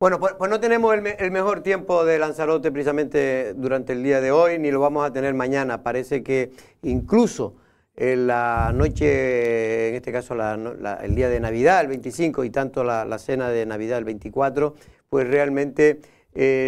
Bueno, pues no tenemos el mejor tiempo de Lanzarote precisamente durante el día de hoy, ni lo vamos a tener mañana. Parece que incluso en la noche, en este caso el día de Navidad, el 25, y tanto la cena de Navidad, el 24, pues realmente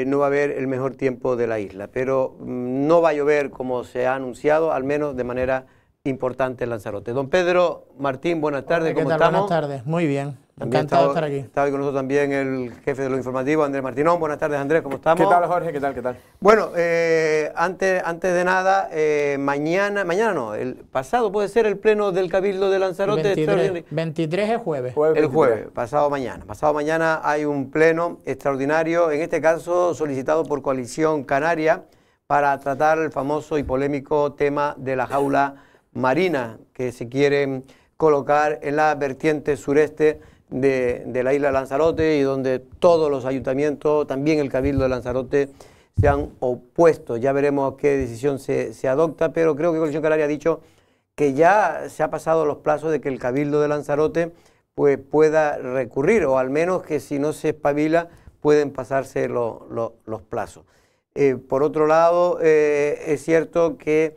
no va a haber el mejor tiempo de la isla. Pero no va a llover como se ha anunciado, al menos de manera importante en Lanzarote. Don Pedro Martín, buenas tardes, ¿Qué ¿cómo tal? Buenas tardes, muy bien. También Encantado de estar aquí. Está con nosotros también el jefe de los informativos, Andrés Martínón. Buenas tardes, Andrés, ¿cómo estamos? ¿Qué tal, Jorge? ¿Qué tal? ¿Qué tal? Bueno, antes de nada, mañana no, el pasado puede ser el pleno del Cabildo de Lanzarote. 23 es jueves. El jueves, pasado mañana. Pasado mañana hay un pleno extraordinario, en este caso solicitado por Coalición Canaria, para tratar el famoso y polémico tema de la jaula marina que se quieren colocar en la vertiente sureste de la isla de Lanzarote, y donde todos los ayuntamientos, también el Cabildo de Lanzarote, se han opuesto. Ya veremos qué decisión se adopta, pero creo que Coalición Canaria ha dicho que ya se ha pasado los plazos de que el Cabildo de Lanzarote pues, pueda recurrir, o al menos que si no se espabila pueden pasarse los plazos. Por otro lado, es cierto que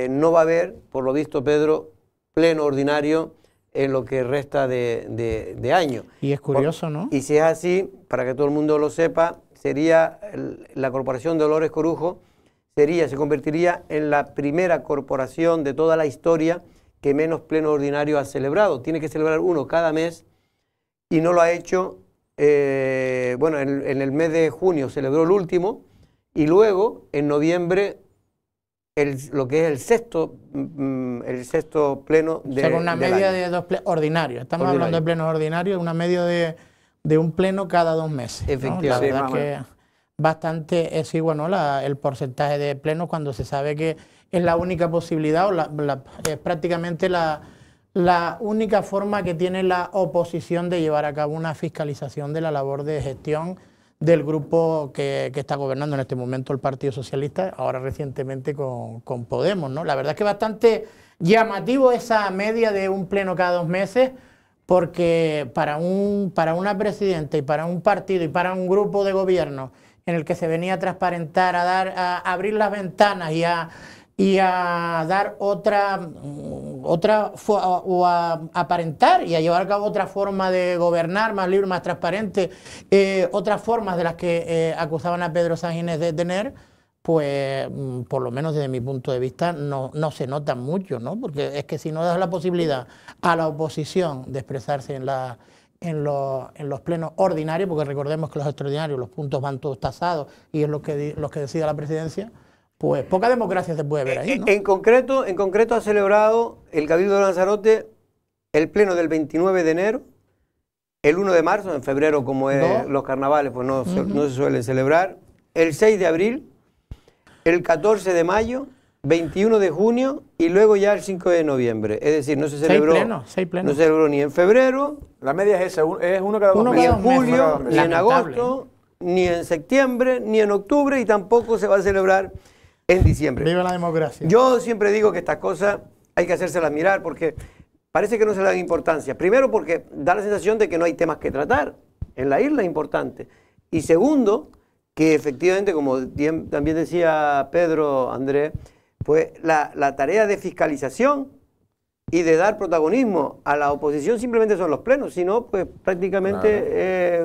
no va a haber, por lo visto, Pedro, pleno ordinario en lo que resta de año. Y es curioso, ¿no? Y si es así, para que todo el mundo lo sepa, sería la Corporación de Dolores Corujo, se convertiría en la primera corporación de toda la historia que menos pleno ordinario ha celebrado. Tiene que celebrar uno cada mes y no lo ha hecho. Bueno, en el mes de junio celebró el último, y luego en noviembre lo que es el sexto pleno de, o sea, con una media de dos plenos ordinarios. Estamos hablando de plenos ordinarios, una media de un pleno cada 2 meses, ¿no? Efectivamente. La verdad que bastante exiguo, ¿no? El porcentaje de plenos, cuando se sabe que es la única posibilidad, o es prácticamente la única forma que tiene la oposición de llevar a cabo una fiscalización de la labor de gestión del grupo que está gobernando en este momento el Partido Socialista, ahora recientemente con Podemos, ¿no? La verdad es que bastante llamativo esa media de un pleno cada 2 meses, porque para una presidenta y para un partido y para un grupo de gobierno en el que se venía a transparentar, a abrir las ventanas y a dar o a aparentar y a llevar a cabo otra forma de gobernar, más libre, más transparente, otras formas de las que acusaban a Pedro Sánchez de tener, pues por lo menos desde mi punto de vista no se nota mucho, ¿no? Porque es que si no das la posibilidad a la oposición de expresarse en los plenos ordinarios, porque recordemos que los extraordinarios, los puntos van todos tasados y es los que decida la presidencia, pues poca democracia se puede ver ahí, ¿no? En concreto ha celebrado el Cabildo de Lanzarote el pleno del 29 de enero, el 1 de marzo, en febrero como es los carnavales, pues no se suelen celebrar, el 6 de abril, el 14 de mayo, 21 de junio y luego ya el 5 de noviembre. Es decir, no se celebró, 6 plenos. No se celebró ni en febrero, la media es esa, es uno cada 2 meses. Ni en julio, ni en agosto, ni en septiembre, ni en octubre, y tampoco se va a celebrar en diciembre. Viva la democracia. Yo siempre digo que estas cosas hay que hacérselas mirar, porque parece que no se le dan importancia. Primero, porque da la sensación de que no hay temas que tratar. En la isla es importante. Y segundo, que efectivamente, como también decía Pedro, Andrés, pues la tarea de fiscalización y de dar protagonismo a la oposición simplemente son los plenos. Si no, pues prácticamente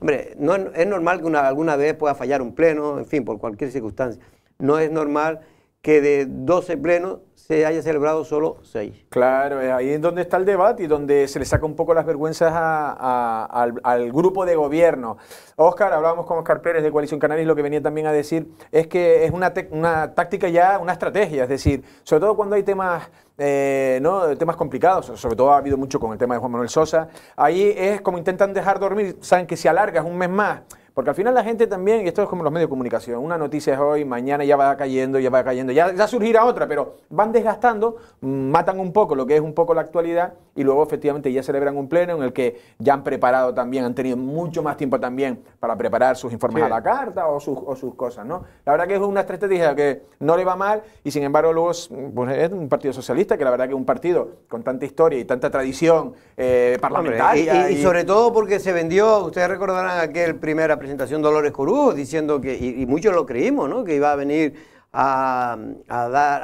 Hombre, no es normal que alguna vez pueda fallar un pleno, en fin, por cualquier circunstancia. No es normal que de 12 plenos se haya celebrado solo 6. Claro, ahí es donde está el debate y donde se le saca un poco las vergüenzas al grupo de gobierno. Óscar, hablábamos con Óscar Pérez de Coalición Canaria, y lo que venía también a decir es que es una táctica ya, una estrategia, es decir, sobre todo cuando hay temas temas complicados, sobre todo ha habido mucho con el tema de Juan Manuel Sosa, ahí es como intentan dejar dormir, saben que si alargas un mes más, Porque al final la gente también, y esto es como los medios de comunicación, una noticia es hoy, mañana ya va cayendo, ya surgirá otra, pero van desgastando, matan un poco lo que es un poco la actualidad y luego efectivamente ya celebran un pleno en el que ya han preparado también, han tenido mucho más tiempo también para preparar sus informes a la carta o sus cosas, ¿no? La verdad que es una estrategia que no le va mal y sin embargo luego pues, es un partido socialista que la verdad que es un partido con tanta historia y tanta tradición parlamentaria. Y sobre todo porque se vendió, ustedes recordarán aquel primera presentación Dolores Corujo diciendo que, y muchos lo creímos, ¿no? Que iba a venir a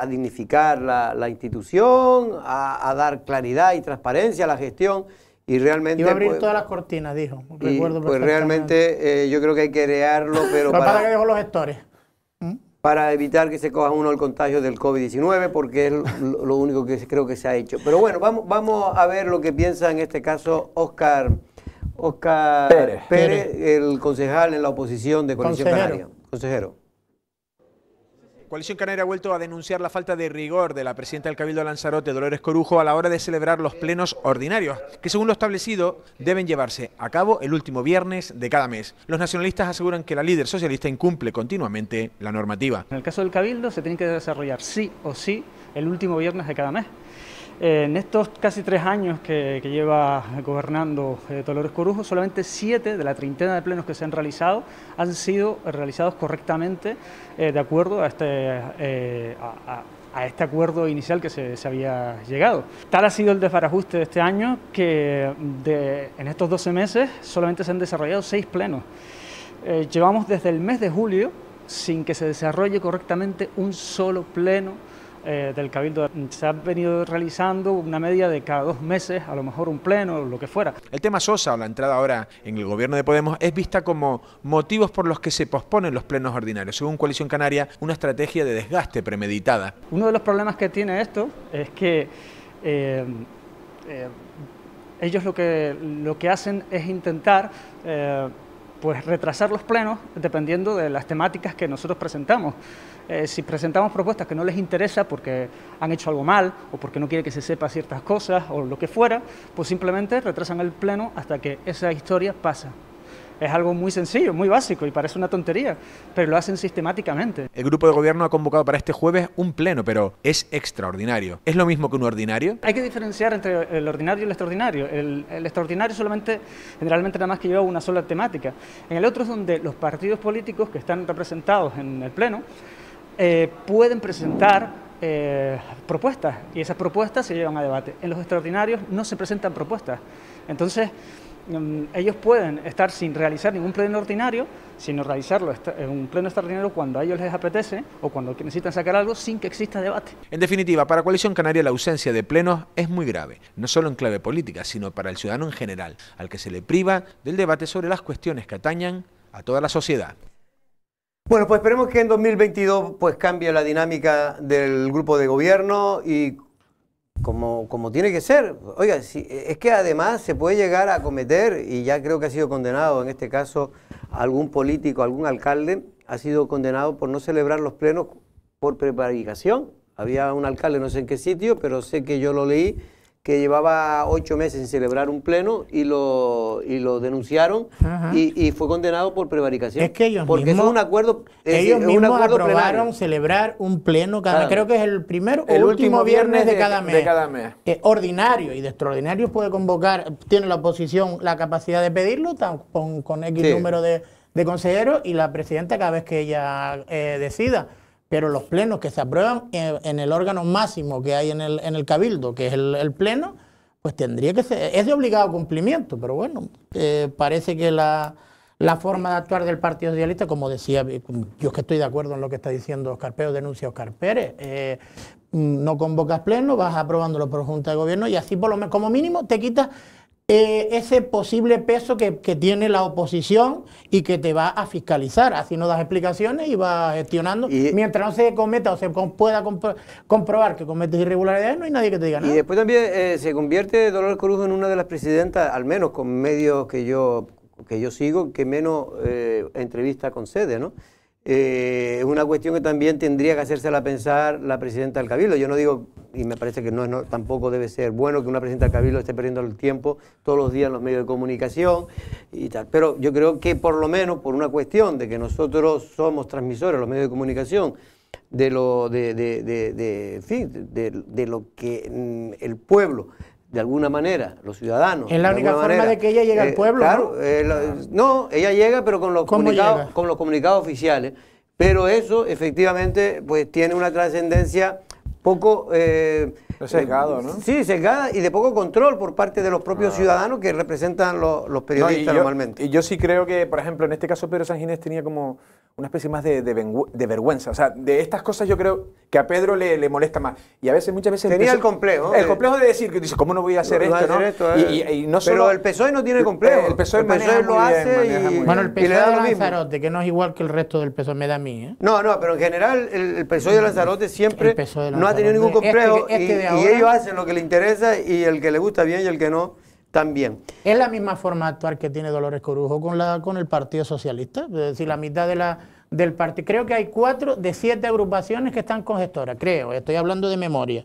dignificar la institución, a dar claridad y transparencia a la gestión y realmente... Iba a abrir todas las cortinas, dijo. Recuerdo pues realmente yo creo que hay que crearlo, pero para que dejó los gestores. Para evitar que se coja uno el contagio del COVID-19, porque es lo único que creo que se ha hecho. Pero bueno, vamos a ver lo que piensa en este caso Óscar Pérez, el concejal en la oposición de Coalición Canaria. Consejero. Coalición Canaria ha vuelto a denunciar la falta de rigor de la presidenta del Cabildo de Lanzarote, Dolores Corujo, a la hora de celebrar los plenos ordinarios, que según lo establecido deben llevarse a cabo el último viernes de cada mes. Los nacionalistas aseguran que la líder socialista incumple continuamente la normativa. En el caso del Cabildo se tiene que desarrollar sí o sí el último viernes de cada mes. En estos casi 3 años que lleva gobernando Dolores Corujo, solamente 7 de la treintena de plenos que se han realizado han sido realizados correctamente de acuerdo a este acuerdo inicial que se había llegado. Tal ha sido el desbarajuste de este año que en estos 12 meses solamente se han desarrollado 6 plenos. Llevamos desde el mes de julio sin que se desarrolle correctamente un solo pleno del Cabildo. Se ha venido realizando una media de cada 2 meses, a lo mejor un pleno o lo que fuera. El tema Sosa o la entrada ahora en el gobierno de Podemos es vista como motivos por los que se posponen los plenos ordinarios. Según Coalición Canaria, una estrategia de desgaste premeditada. Uno de los problemas que tiene esto es que ellos lo que hacen es intentar pues retrasar los plenos dependiendo de las temáticas que nosotros presentamos. Si presentamos propuestas que no les interesa porque han hecho algo mal o porque no quieren que se sepa ciertas cosas o lo que fuera, pues simplemente retrasan el pleno hasta que esa historia pasa. Es algo muy sencillo, muy básico y parece una tontería, pero lo hacen sistemáticamente. El grupo de gobierno ha convocado para este jueves un pleno, pero es extraordinario. ¿Es lo mismo que un ordinario? Hay que diferenciar entre el ordinario y el extraordinario. El extraordinario generalmente nada más que lleva una sola temática. En el otro es donde los partidos políticos que están representados en el pleno pueden presentar propuestas y esas propuestas se llevan a debate. En los extraordinarios no se presentan propuestas. Entonces, ellos pueden estar sin realizar ningún pleno ordinario, sino realizarlo en un pleno extraordinario cuando a ellos les apetece o cuando necesitan sacar algo sin que exista debate. En definitiva, para Coalición Canaria la ausencia de plenos es muy grave, no solo en clave política, sino para el ciudadano en general, al que se le priva del debate sobre las cuestiones que atañan a toda la sociedad. Bueno, pues esperemos que en 2022 pues cambie la dinámica del grupo de gobierno y como tiene que ser. Oiga, es que además se puede llegar a cometer, y ya creo que ha sido condenado en este caso algún político, algún alcalde, ha sido condenado por no celebrar los plenos por prevaricación. Había un alcalde, no sé en qué sitio, pero sé que yo lo leí, que llevaba 8 meses sin celebrar un pleno y lo denunciaron y fue condenado por prevaricación. Es que ellos porque mismos, es un acuerdo aprobaron plenario. celebrar un pleno cada mes. Creo que es el primero o último viernes de cada mes. Ordinario y de extraordinario puede convocar, tiene la oposición la capacidad de pedirlo con X número de consejeros y la presidenta cada vez que ella decida. Pero los plenos que se aprueban en el órgano máximo que hay en el Cabildo, que es el pleno, pues tendría que ser, es de obligado cumplimiento, pero bueno, parece que la forma de actuar del Partido Socialista, como decía, yo es que estoy de acuerdo en lo que está diciendo Óscar Pérez, denuncia Óscar Pérez, no convocas pleno, vas aprobándolo por Junta de Gobierno y así por lo menos, como mínimo, te quitas ese posible peso que tiene la oposición y que te va a fiscalizar. Así no das explicaciones y vas gestionando. Mientras no se cometa o se pueda comprobar que cometes irregularidades, no hay nadie que te diga nada. Y después también se convierte Dolores Corujo en una de las presidentas, al menos con medios que yo sigo, que menos entrevistas concede, ¿no? Es una cuestión que también tendría que hacérsela pensar la presidenta del Cabildo. Yo no digo y me parece que tampoco debe ser bueno que una presidenta del Cabildo esté perdiendo el tiempo todos los días en los medios de comunicación y tal. Pero yo creo que por lo menos por una cuestión de que nosotros somos transmisores, los medios de comunicación, de lo que el pueblo, de alguna manera, los ciudadanos... Es la única forma de que ella llegue al pueblo, claro, ¿no? Ella llega, pero con los comunicados oficiales. Pero eso, efectivamente, pues tiene una trascendencia poco... sesgado, ¿no? Sí, sesgada y de poco control por parte de los propios ciudadanos que representan los periodistas normalmente. Y yo sí creo que, por ejemplo, en este caso Pedro Sanginés tenía como una especie más de vergüenza. O sea, de estas cosas yo creo que a Pedro le molesta más. Y a veces, muchas veces... Tenía el complejo. El complejo de decir que dice, ¿cómo no voy a hacer esto? ¿no? Y no solo, pero el PSOE no tiene complejo. El PSOE lo hace Bueno, el PSOE de Lanzarote, que no es igual que el resto del PSOE, me da a mí, ¿eh? No, pero en general el PSOE de Lanzarote siempre no ha tenido ningún complejo y ellos hacen lo que les interesa y el que le gusta bien y el que no también. Es la misma forma de actuar que tiene Dolores Corujo con el Partido Socialista, es decir, la mitad del partido. Creo que hay 4 de 7 agrupaciones que están con gestora, creo, estoy hablando de memoria.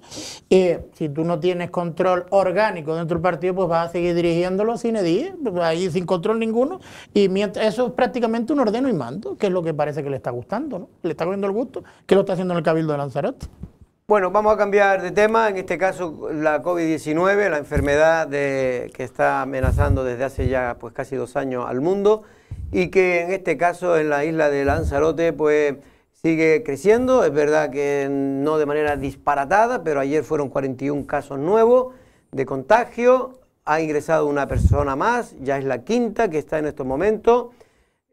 Si tú no tienes control orgánico dentro del partido, pues vas a seguir dirigiéndolo sin edil, ahí sin control ninguno, y mientras, eso es prácticamente un ordeno y mando, que es lo que parece que le está gustando, ¿no? Le está cogiendo el gusto, que lo está haciendo en el Cabildo de Lanzarote. Bueno, vamos a cambiar de tema, en este caso la COVID-19, la enfermedad que está amenazando desde hace ya pues casi 2 años al mundo y que en este caso en la isla de Lanzarote pues sigue creciendo. Es verdad que no de manera disparatada, pero ayer fueron 41 casos nuevos de contagio, ha ingresado una persona más, ya es la 5ª que está en estos momentos.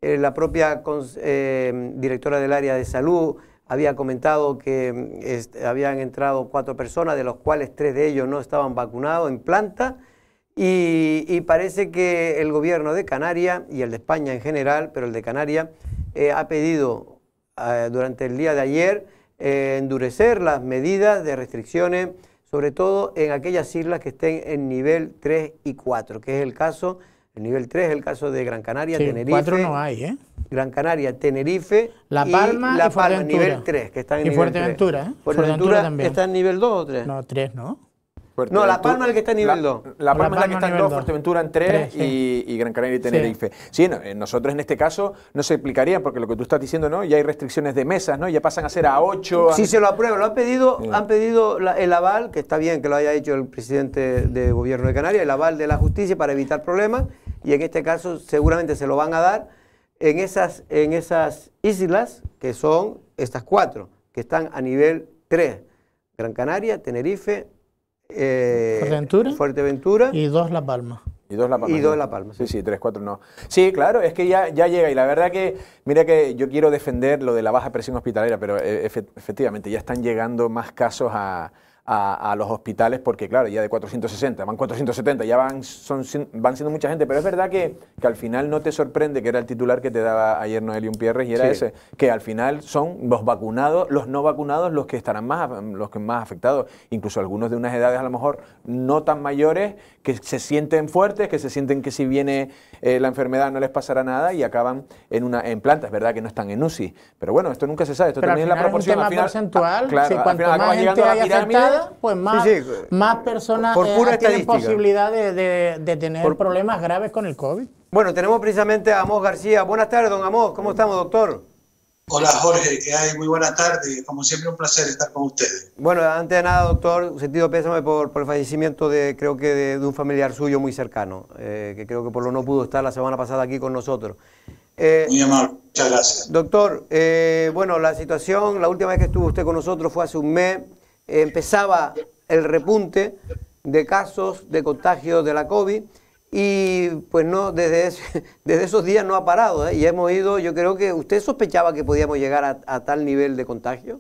La propia directora del área de salud había comentado que habían entrado 4 personas, de los cuales 3 de ellos no estaban vacunados en planta, y parece que el gobierno de Canarias, y el de España en general, pero el de Canarias, ha pedido durante el día de ayer endurecer las medidas de restricciones, sobre todo en aquellas islas que estén en nivel 3 y 4, que es el caso, el nivel 3 es el caso de Gran Canaria, sí, Tenerife. 4 no hay, ¿eh? Gran Canaria, Tenerife, La Palma y Fuerteventura, nivel 3, que está en y nivel Fuerteventura, 3. Fuerteventura también. ¿Está en nivel 2 o 3? No, 3, ¿no? No, La Palma es el que está en nivel 2. La Palma es la que está en 2, 2. Fuerteventura en 3 sí. y Gran Canaria y Tenerife. Sí, nosotros en este caso no se aplicaría, porque lo que tú estás diciendo, ¿no? Ya hay restricciones de mesas, ¿no? Ya pasan a ser a 8. Si se lo aprueban, lo han pedido el aval, que está bien que lo haya hecho el presidente de gobierno de Canarias, el aval de la justicia para evitar problemas, y en este caso seguramente se lo van a dar en esas islas, que son estas 4, que están a nivel 3. Gran Canaria, Tenerife, Fuerteventura y 2 La Palma. Y 2 La Palma. Y 2 La Palma. Sí, 3, 4 no. Sí, claro, es que ya llega. Y la verdad que, mira que yo quiero defender lo de la baja presión hospitalaria, pero efectivamente ya están llegando más casos a los hospitales, porque claro, ya de 460, van 470, ya van siendo mucha gente, pero es verdad que al final no te sorprende, que era el titular que te daba ayer Noelio Umpierres, y era ese, que al final son los vacunados, los no vacunados los que estarán más afectados, incluso algunos de unas edades a lo mejor no tan mayores, que se sienten fuertes, que se sienten que si viene la enfermedad no les pasará nada y acaban en planta. Es verdad que no están en UCI, pero bueno, esto nunca se sabe, esto pero también es la proporción. Es un tema porcentual, claro, si cuanto más gente haya afectada, pues más personas tienen posibilidad de tener problemas graves con el COVID. Bueno, tenemos precisamente a Amos García. Buenas tardes, don Amos. ¿Cómo estamos, doctor? Hola, Jorge, ¿qué hay? Muy buenas tardes. Como siempre, un placer estar con ustedes. Bueno, antes de nada, doctor, un sentido pésame por el fallecimiento de un familiar suyo muy cercano, que creo que por lo no pudo estar la semana pasada aquí con nosotros. Muy amable, muchas gracias. Doctor, bueno, la situación, la última vez que estuvo usted con nosotros fue hace un mes. Empezaba el repunte de casos de contagio de la COVID y pues no, desde esos días no ha parado, y hemos ido, yo creo que usted sospechaba que podíamos llegar a tal nivel de contagio.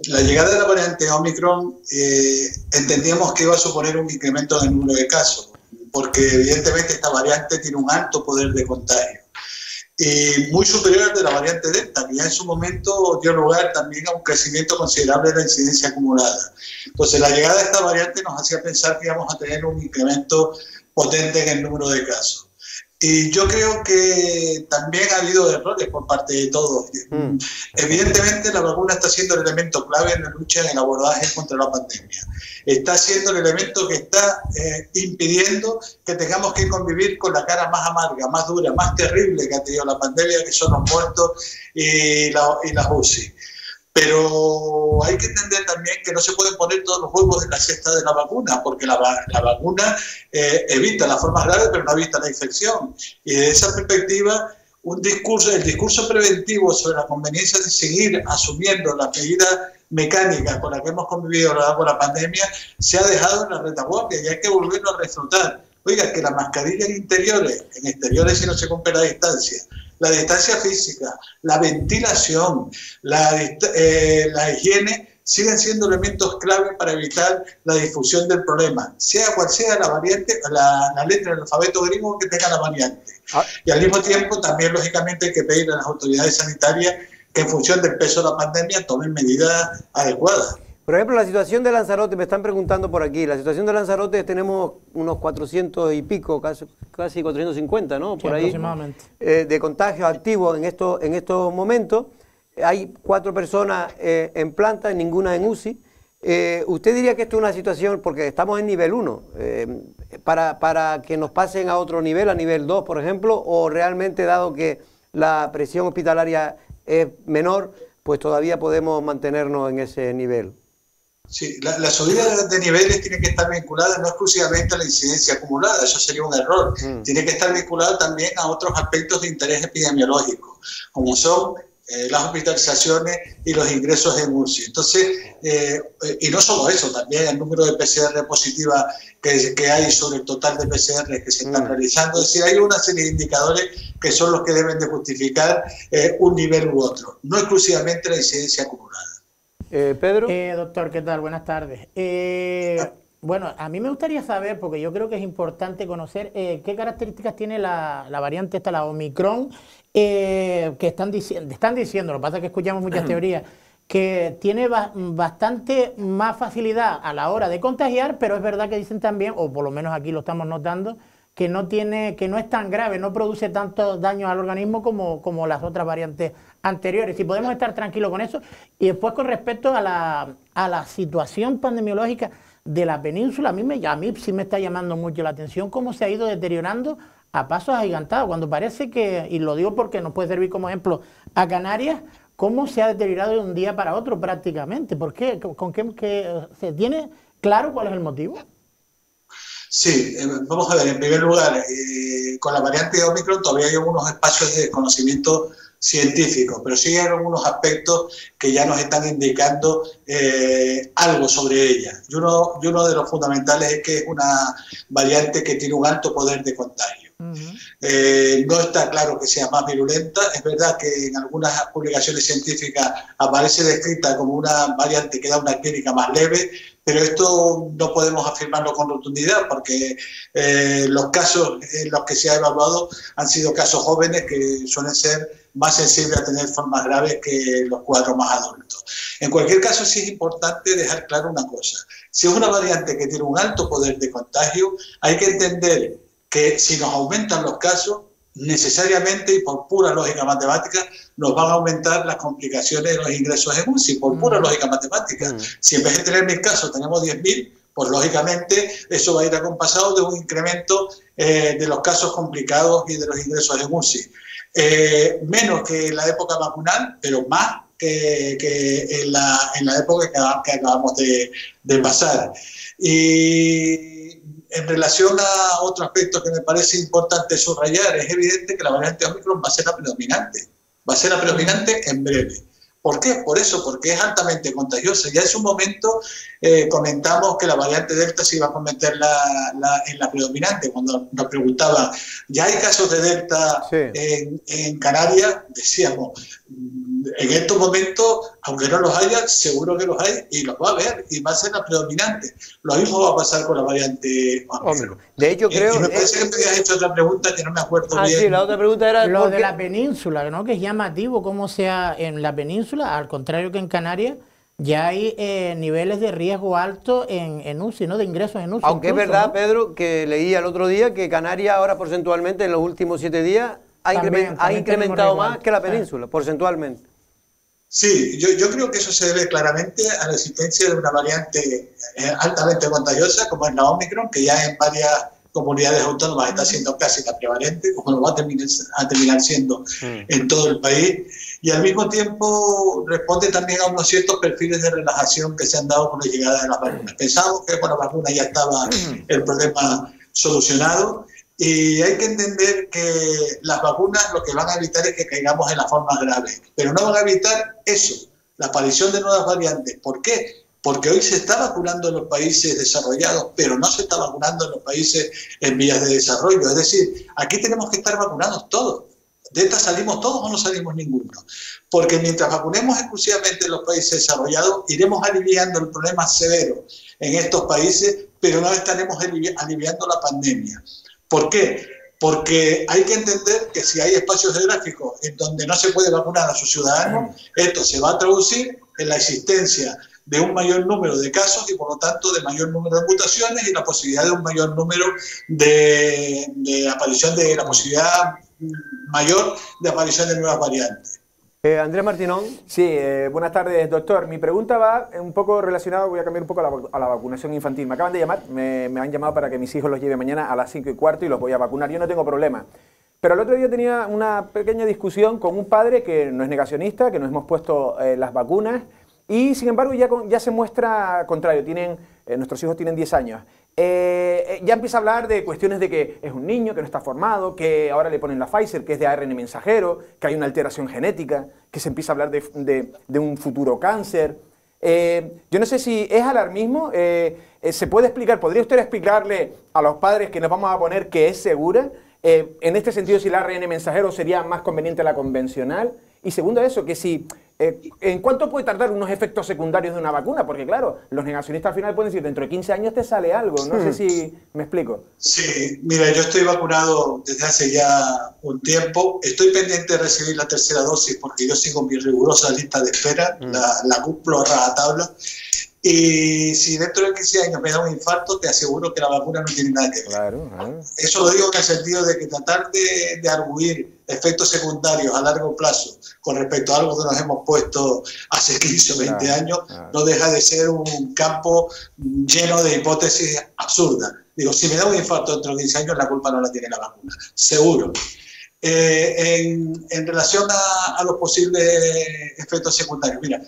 La llegada de la variante Omicron entendíamos que iba a suponer un incremento del número de casos, porque evidentemente esta variante tiene un alto poder de contagio. Y muy superior al de la variante Delta, que ya en su momento dio lugar también a un crecimiento considerable de la incidencia acumulada. Entonces, la llegada de esta variante nos hacía pensar que íbamos a tener un incremento potente en el número de casos. Y yo creo que también ha habido errores por parte de todos. Evidentemente la vacuna está siendo el elemento clave en la lucha en el abordaje contra la pandemia. Está siendo el elemento que está impidiendo que tengamos que convivir con la cara más amarga, más dura, más terrible que ha tenido la pandemia, que son los muertos y las UCI. Pero hay que entender también que no se pueden poner todos los huevos en la cesta de la vacuna, porque la vacuna evita las formas graves, pero no evita la infección. Y desde esa perspectiva, el discurso preventivo sobre la conveniencia de seguir asumiendo las medidas mecánicas con las que hemos convivido a lo largo de la pandemia se ha dejado en la retaguardia y hay que volverlo a reflotar. Oiga, que las mascarillas en exteriores si no se cumple la distancia física, la ventilación, la higiene, siguen siendo elementos clave para evitar la difusión del problema, sea cual sea la variante, la letra del alfabeto griego que tenga la variante. Y al mismo tiempo también, lógicamente, hay que pedir a las autoridades sanitarias que en función del peso de la pandemia tomen medidas adecuadas. Por ejemplo, la situación de Lanzarote, me están preguntando por aquí, la situación de Lanzarote tenemos unos 400 y pico, casi 450, ¿no? Por sí, ahí, aproximadamente. De contagios activos en estos momentos. Hay 4 personas en planta, ninguna en UCI. ¿Usted diría que esto es una situación, porque estamos en nivel 1, para que nos pasen a otro nivel, a nivel 2, por ejemplo, o realmente, dado que la presión hospitalaria es menor, pues todavía podemos mantenernos en ese nivel? Sí, la subida de niveles tiene que estar vinculada no exclusivamente a la incidencia acumulada, eso sería un error. Tiene que estar vinculada también a otros aspectos de interés epidemiológico, como son las hospitalizaciones y los ingresos en UCI. Entonces, y no solo eso, también el número de PCR positivas que hay sobre el total de PCR que se están realizando. Es decir, hay una serie de indicadores que son los que deben de justificar un nivel u otro, no exclusivamente la incidencia acumulada. Pedro. Doctor, ¿qué tal? Buenas tardes. Bueno, a mí me gustaría saber, porque yo creo que es importante conocer qué características tiene la variante esta, la Omicron, que están diciendo, lo que pasa es que escuchamos muchas teorías, que tiene bastante más facilidad a la hora de contagiar, pero es verdad que dicen también, o por lo menos aquí lo estamos notando, que no es tan grave, no produce tanto daño al organismo como las otras variantes anteriores. Y podemos estar tranquilos con eso. Y después, con respecto a la situación pandemiológica de la península, a mí sí me está llamando mucho la atención cómo se ha ido deteriorando a pasos agigantados, cuando parece que, y lo digo porque nos puede servir como ejemplo a Canarias, cómo se ha deteriorado de un día para otro prácticamente. ¿Por qué? ¿Con qué se tiene claro cuál es el motivo? Sí, vamos a ver, en primer lugar, con la variante de Omicron todavía hay algunos espacios de desconocimiento científico, pero sí hay algunos aspectos que ya nos están indicando algo sobre ella. Y uno de los fundamentales es que es una variante que tiene un alto poder de contagio. No está claro que sea más virulenta. Es verdad que en algunas publicaciones científicas aparece descrita como una variante que da una clínica más leve, pero esto no podemos afirmarlo con rotundidad porque los casos en los que se ha evaluado han sido casos jóvenes que suelen ser más sensibles a tener formas graves que los cuadros más adultos. En cualquier caso, sí es importante dejar claro una cosa. Si es una variante que tiene un alto poder de contagio, hay que entender que si nos aumentan los casos, necesariamente y por pura lógica matemática, nos van a aumentar las complicaciones de los ingresos en UCI, por pura lógica matemática. Si en vez de tener 1000 casos tenemos 10.000, pues lógicamente eso va a ir acompasado de un incremento de los casos complicados y de los ingresos en UCI. Menos que en la época vacunal, pero más que en la época que acabamos de pasar. Y en relación a otro aspecto que me parece importante subrayar, es evidente que la variante Omicron va a ser la predominante. Va a ser la predominante en breve. ¿Por qué? Por eso, porque es altamente contagiosa. Ya en su momento comentamos que la variante Delta se iba a convertir en la predominante. Cuando nos preguntaban, ¿ya hay casos de Delta en Canarias? Decíamos, en estos momentos, aunque no los haya, seguro que los hay y los va a haber y va a ser la predominante. Lo mismo va a pasar con la variante Omicron. De hecho, creo... Y me parece que me habías hecho otra pregunta que no me acuerdo bien. Sí, la otra pregunta era... Lo de la península, ¿no? Que es llamativo cómo sea en la península, al contrario que en Canarias, ya hay niveles de riesgo alto en UCI, ¿no? De ingresos en UCI. Aunque incluso, es verdad, ¿no? Pedro, que leí el otro día que Canarias ahora porcentualmente en los últimos 7 días ha incrementado más que la península, porcentualmente. Sí, yo creo que eso se debe claramente a la existencia de una variante altamente contagiosa como es la Omicron, que ya en varias comunidades autónomas está siendo casi la prevalente, como lo va a terminar siendo en todo el país, y al mismo tiempo responde también a unos ciertos perfiles de relajación que se han dado con la llegada de las vacunas. Pensábamos que con la vacuna ya estaba el problema solucionado, y hay que entender que las vacunas lo que van a evitar es que caigamos en las formas graves, pero no van a evitar eso, la aparición de nuevas variantes. ¿Por qué? Porque hoy se está vacunando en los países desarrollados, pero no se está vacunando en los países en vías de desarrollo. Es decir, aquí tenemos que estar vacunados todos. ¿De esta salimos todos o no salimos ninguno? Porque mientras vacunemos exclusivamente en los países desarrollados, iremos aliviando el problema severo en estos países, pero no estaremos aliviando la pandemia. ¿Por qué? Porque hay que entender que si hay espacios geográficos en donde no se puede vacunar a sus ciudadanos, esto se va a traducir en la existencia de un mayor número de casos y por lo tanto de mayor número de mutaciones y la posibilidad de un mayor número de aparición de la posibilidad mayor de aparición de nuevas variantes. Andrés Martinón. Sí, buenas tardes, doctor. Mi pregunta va un poco relacionada, voy a cambiar un poco a la vacunación infantil. Me acaban de llamar, me han llamado para que mis hijos los lleve mañana a las 5:15 y los voy a vacunar. Yo no tengo problema. Pero el otro día tenía una pequeña discusión con un padre que no es negacionista, que nos hemos puesto las vacunas y sin embargo ya se muestra contrario. Nuestros hijos tienen 10 años. Ya empieza a hablar de cuestiones de que es un niño que no está formado, que ahora le ponen la Pfizer, que es de ARN mensajero, que hay una alteración genética, que se empieza a hablar de un futuro cáncer. Yo no sé si es alarmismo, ¿se puede explicar? ¿Podría usted explicarle a los padres que nos vamos a poner que es segura? En este sentido, si el ARN mensajero sería más conveniente la convencional. Y segundo eso, que si, ¿en cuánto puede tardar unos efectos secundarios de una vacuna? Porque claro, los negacionistas al final pueden decir, dentro de 15 años te sale algo. No sé si me explico. Sí, mira, yo estoy vacunado desde hace ya un tiempo. Estoy pendiente de recibir la tercera dosis porque yo sigo mi rigurosa lista de espera, la cumplo a rajatabla. Y si dentro de 15 años me da un infarto, te aseguro que la vacuna no tiene nada que ver. Claro. Eso lo digo en el sentido de que tratar de arguir efectos secundarios a largo plazo con respecto a algo que nos hemos puesto hace 15 o 20 años no deja de ser un campo lleno de hipótesis absurdas. Digo, si me da un infarto dentro de 15 años, la culpa no la tiene la vacuna, seguro. En relación a los posibles efectos secundarios, mira,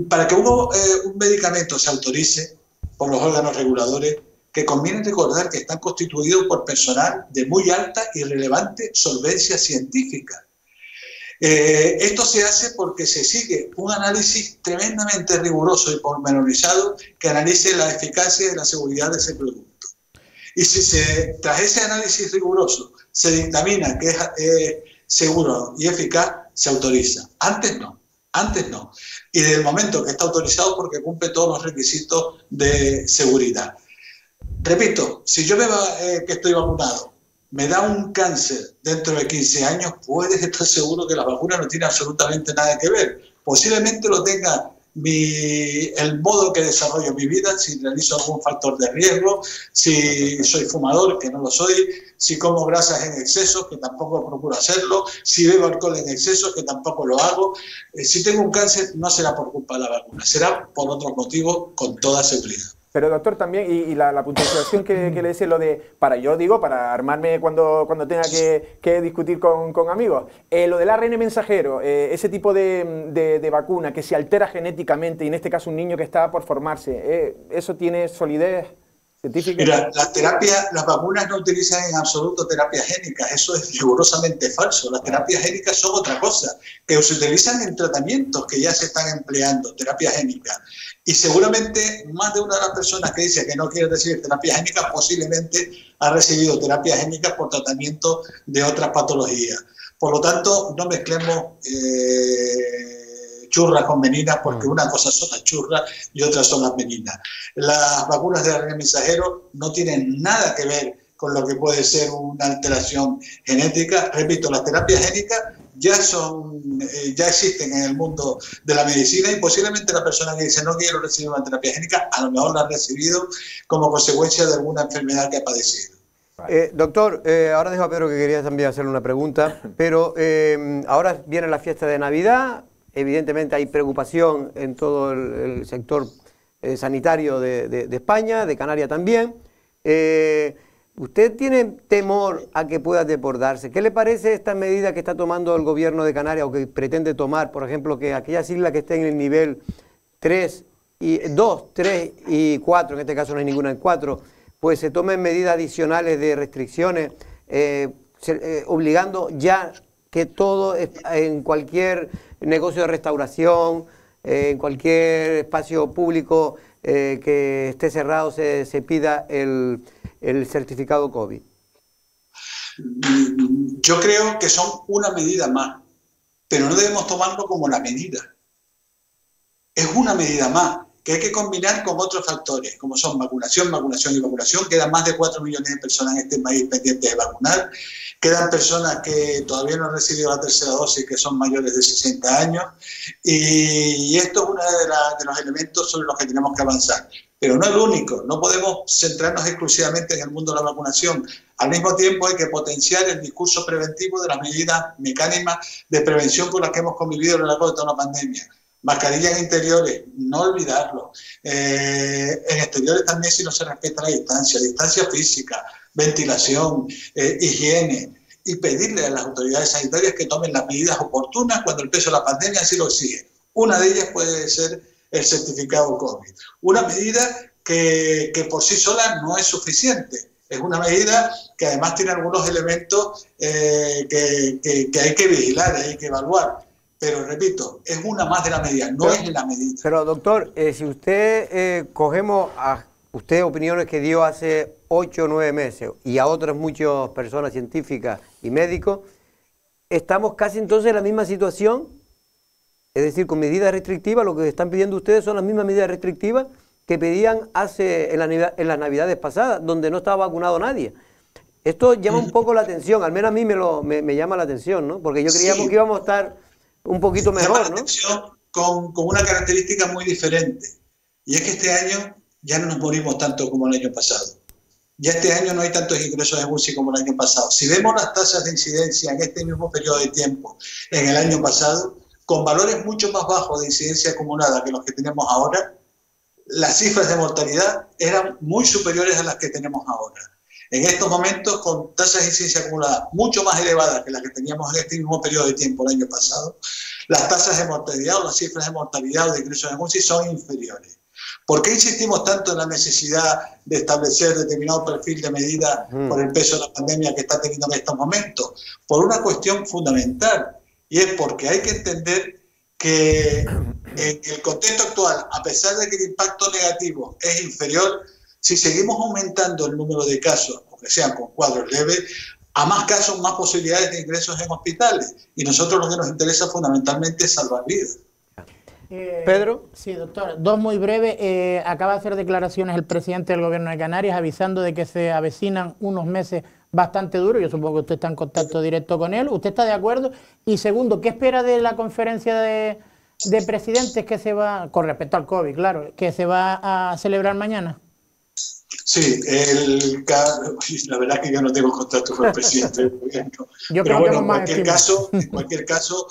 para que un medicamento se autorice por los órganos reguladores, que conviene recordar que están constituidos por personal de muy alta y relevante solvencia científica. Esto se hace porque se sigue un análisis tremendamente riguroso y pormenorizado que analice la eficacia y la seguridad de ese producto. Y si tras ese análisis riguroso se dictamina que es seguro y eficaz, se autoriza. Antes no. Y desde el momento que está autorizado porque cumple todos los requisitos de seguridad. Repito, si yo veo que estoy vacunado, me da un cáncer dentro de 15 años, puedes estar seguro que la vacuna no tiene absolutamente nada que ver. Posiblemente lo tenga el modo que desarrollo mi vida, si realizo algún factor de riesgo, si soy fumador, que no lo soy, si como grasas en exceso, que tampoco procuro hacerlo, si bebo alcohol en exceso, que tampoco lo hago. Si tengo un cáncer, no será por culpa de la vacuna, será por otros motivos con toda seguridad. Pero doctor, también, y la puntualización que le decía, lo de, para armarme cuando tenga que discutir con amigos, lo del ARN mensajero, ese tipo de vacuna que se altera genéticamente, y en este caso un niño que está por formarse, ¿eso tiene solidez científica? Mira, las vacunas no utilizan en absoluto terapias génicas, eso es rigurosamente falso. Las terapias génicas son otra cosa, que se utilizan en tratamientos que ya se están empleando, terapias génicas. Y seguramente más de una de las personas que dice que no quiere recibir terapias génicas posiblemente ha recibido terapias génicas por tratamiento de otras patologías. Por lo tanto, no mezclemos churras con meninas, porque una cosa son las churras y otras son las meninas. Las vacunas de ARN mensajero no tienen nada que ver con lo que puede ser una alteración genética. Repito, las terapias génicas ya existen en el mundo de la medicina, y posiblemente la persona que dice no quiero recibir una terapia génica, a lo mejor la ha recibido como consecuencia de alguna enfermedad que ha padecido. Doctor, ahora dejo a Pedro, que quería también hacerle una pregunta, pero ahora viene la fiesta de Navidad, evidentemente hay preocupación en todo el sector sanitario de España, de Canarias también. ¿Usted tiene temor a que pueda desbordarse? ¿Qué le parece esta medida que está tomando el gobierno de Canarias, o que pretende tomar, por ejemplo, que aquellas islas que estén en el nivel 2, 3 y 4, en este caso no hay ninguna en 4, pues se tomen medidas adicionales de restricciones, obligando ya que todo, en cualquier negocio de restauración, en cualquier espacio público que esté cerrado, se pida el certificado COVID? Yo creo que son una medida más, pero no debemos tomarlo como la medida. Es una medida más que hay que combinar con otros factores, como son vacunación, vacunación y vacunación. Quedan más de 4 millones de personas en este país pendientes de vacunar. Quedan personas que todavía no han recibido la tercera dosis, que son mayores de 60 años. Y esto es uno de los elementos sobre los que tenemos que avanzar. Pero no es el único. No podemos centrarnos exclusivamente en el mundo de la vacunación. Al mismo tiempo hay que potenciar el discurso preventivo de las medidas mecanismas de prevención con las que hemos convivido a lo largo de toda la pandemia. Mascarillas en interiores, no olvidarlo. En exteriores también, si no se respeta la distancia física, ventilación, higiene, y pedirle a las autoridades sanitarias que tomen las medidas oportunas cuando el peso de la pandemia así lo exige. Una de ellas puede ser el certificado COVID. Una medida que por sí sola no es suficiente. Es una medida que además tiene algunos elementos que hay que vigilar, hay que evaluar. Pero repito, es una más de la medida, no es la medida. Pero doctor, si usted cogemos a usted opiniones que dio hace 8 o 9 meses y a otras muchas personas científicas y médicos, estamos casi entonces en la misma situación. Es decir, con medidas restrictivas, lo que están pidiendo ustedes son las mismas medidas restrictivas que pedían en las navidades pasadas, donde no estaba vacunado nadie. Esto llama un poco la atención, al menos a mí me llama la atención, ¿no? Porque yo creíamos que íbamos a estar un poquito mejor, ¿no? Con una característica muy diferente, y es que este año ya no nos morimos tanto como el año pasado. Ya este año no hay tantos ingresos de UCI como el año pasado. Si vemos las tasas de incidencia en este mismo periodo de tiempo en el año pasado, con valores mucho más bajos de incidencia acumulada que los que tenemos ahora, las cifras de mortalidad eran muy superiores a las que tenemos ahora. En estos momentos, con tasas de incidencia acumulada mucho más elevadas que las que teníamos en este mismo periodo de tiempo el año pasado, las tasas de mortalidad o las cifras de mortalidad o de ingresos de UCI son inferiores. ¿Por qué insistimos tanto en la necesidad de establecer determinado perfil de medida por el peso de la pandemia que está teniendo en estos momentos? Por una cuestión fundamental, y es porque hay que entender que en el contexto actual, a pesar de que el impacto negativo es inferior, si seguimos aumentando el número de casos, aunque sean con cuadros leves, a más casos, más posibilidades de ingresos en hospitales. Y nosotros lo que nos interesa fundamentalmente es salvar vidas. Pedro. Sí, doctor. Dos muy breves. Acaba de hacer declaraciones el presidente del Gobierno de Canarias avisando de que se avecinan unos meses bastante duros. Yo supongo que usted está en contacto directo con él. ¿Usted está de acuerdo? Y segundo, ¿qué espera de la conferencia de presidentes que se va, con respecto al COVID, claro, que se va a celebrar mañana? Sí, la verdad es que yo no tengo contacto con el presidente del gobierno. Yo pero creo bueno, que en cualquier caso,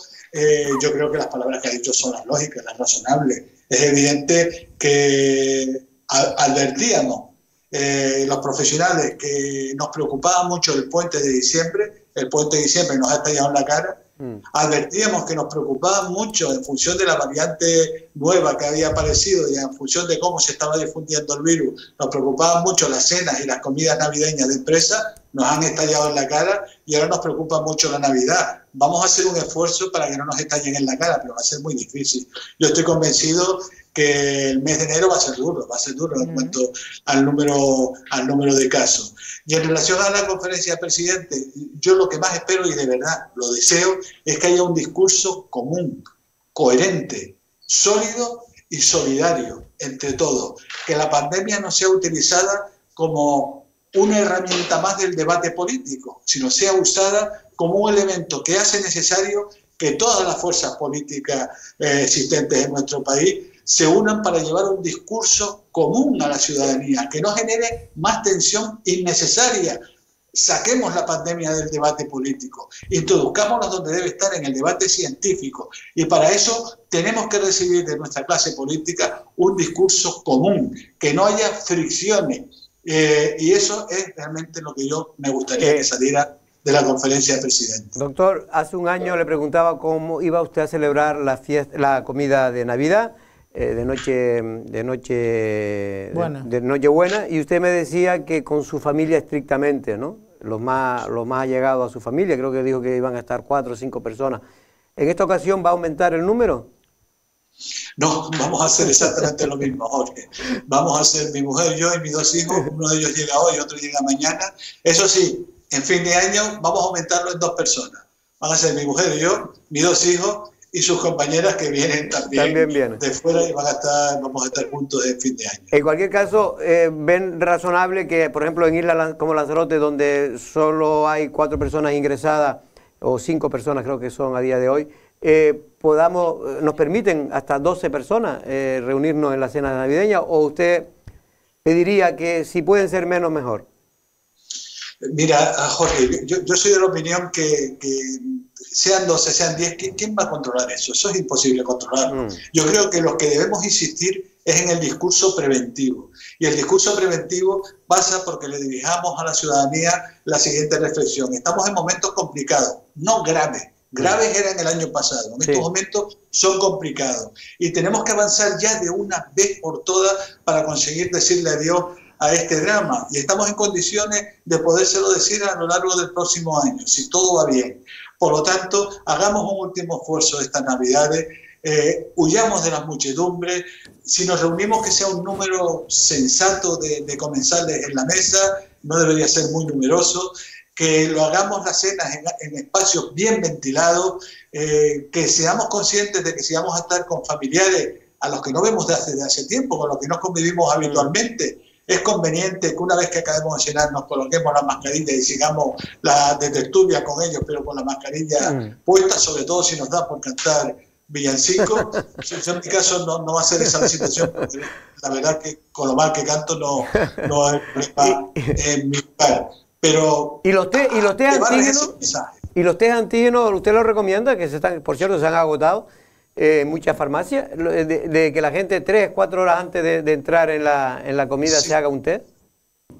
yo creo que las palabras que ha dicho son las lógicas, las razonables. Es evidente que advertíamos los profesionales que nos preocupaba mucho el puente de diciembre. El puente de diciembre nos ha estallado en la cara. Advertíamos que nos preocupaba mucho en función de la variante nueva que había aparecido y en función de cómo se estaba difundiendo el virus. Nos preocupaban mucho las cenas y las comidas navideñas de empresa, nos han estallado en la cara y ahora nos preocupa mucho la Navidad. Vamos a hacer un esfuerzo para que no nos estallen en la cara, pero va a ser muy difícil. Yo estoy convencido que el mes de enero va a ser duro en cuanto al número de casos. Y en relación a la conferencia de presidentes, yo lo que más espero, y de verdad lo deseo, es que haya un discurso común, coherente, sólido y solidario entre todos. Que la pandemia no sea utilizada como una herramienta más del debate político, sino sea usada como un elemento que hace necesario que todas las fuerzas políticas existentes en nuestro país se unan para llevar un discurso común a la ciudadanía, que no genere más tensión innecesaria. Saquemos la pandemia del debate político, introduzcámonos donde debe estar, en el debate científico, y para eso tenemos que recibir de nuestra clase política un discurso común, que no haya fricciones, y eso es realmente lo que yo me gustaría que saliera de la conferencia de presidentes. Doctor, hace un año le preguntaba cómo iba usted a celebrar la comida de Navidad, de Nochebuena, y usted me decía que con su familia estrictamente, ¿no? Los más allegados a su familia, creo que dijo que iban a estar 4 o 5 personas. ¿En esta ocasión va a aumentar el número? No, vamos a hacer exactamente lo mismo, Jorge. Vamos a hacer mi mujer, yo y mis 2 hijos, uno de ellos llega hoy, otro llega mañana. Eso sí, en fin de año vamos a aumentarlo en 2 personas. Van a ser mi mujer y yo, mis 2 hijos y sus compañeras que vienen también de fuera, y vamos a estar juntos en fin de año. En cualquier caso, ¿ven razonable que, por ejemplo, en islas como Lanzarote, donde solo hay 4 personas ingresadas, o 5 personas creo que son a día de hoy, nos permiten hasta 12 personas reunirnos en la cena navideña, o usted pediría que si pueden ser menos, mejor? Mira, Jorge, yo soy de la opinión que sean 12, sean 10, ¿quién va a controlar eso? Eso es imposible controlarlo. Yo creo que lo que debemos insistir es en el discurso preventivo. Y el discurso preventivo pasa porque le dirijamos a la ciudadanía la siguiente reflexión. Estamos en momentos complicados, no graves. Graves eran el año pasado. En estos momentos son complicados. Y tenemos que avanzar ya de una vez por todas para conseguir decirle adiós a este drama. Y estamos en condiciones de podérselo decir a lo largo del próximo año, si todo va bien. Por lo tanto, hagamos un último esfuerzo estas Navidades, huyamos de las muchedumbres, si nos reunimos que sea un número sensato de comensales en la mesa, no debería ser muy numeroso, que lo hagamos las cenas en espacios bien ventilados, que seamos conscientes de que si vamos a estar con familiares a los que no vemos desde hace tiempo, con los que no convivimos habitualmente, es conveniente que una vez que acabemos de cenar nos coloquemos la mascarilla y sigamos la de tertulia con ellos, pero con la mascarilla puesta, sobre todo si nos da por cantar villancicos. Yo en mi caso no va a ser esa la situación, porque la verdad que con lo mal que canto no es mi lugar. Pero ¿Y los test antígenos usted los recomienda? Que por cierto, se han agotado muchas farmacias, de que la gente 3 o 4 horas antes de entrar en la comida se haga un test.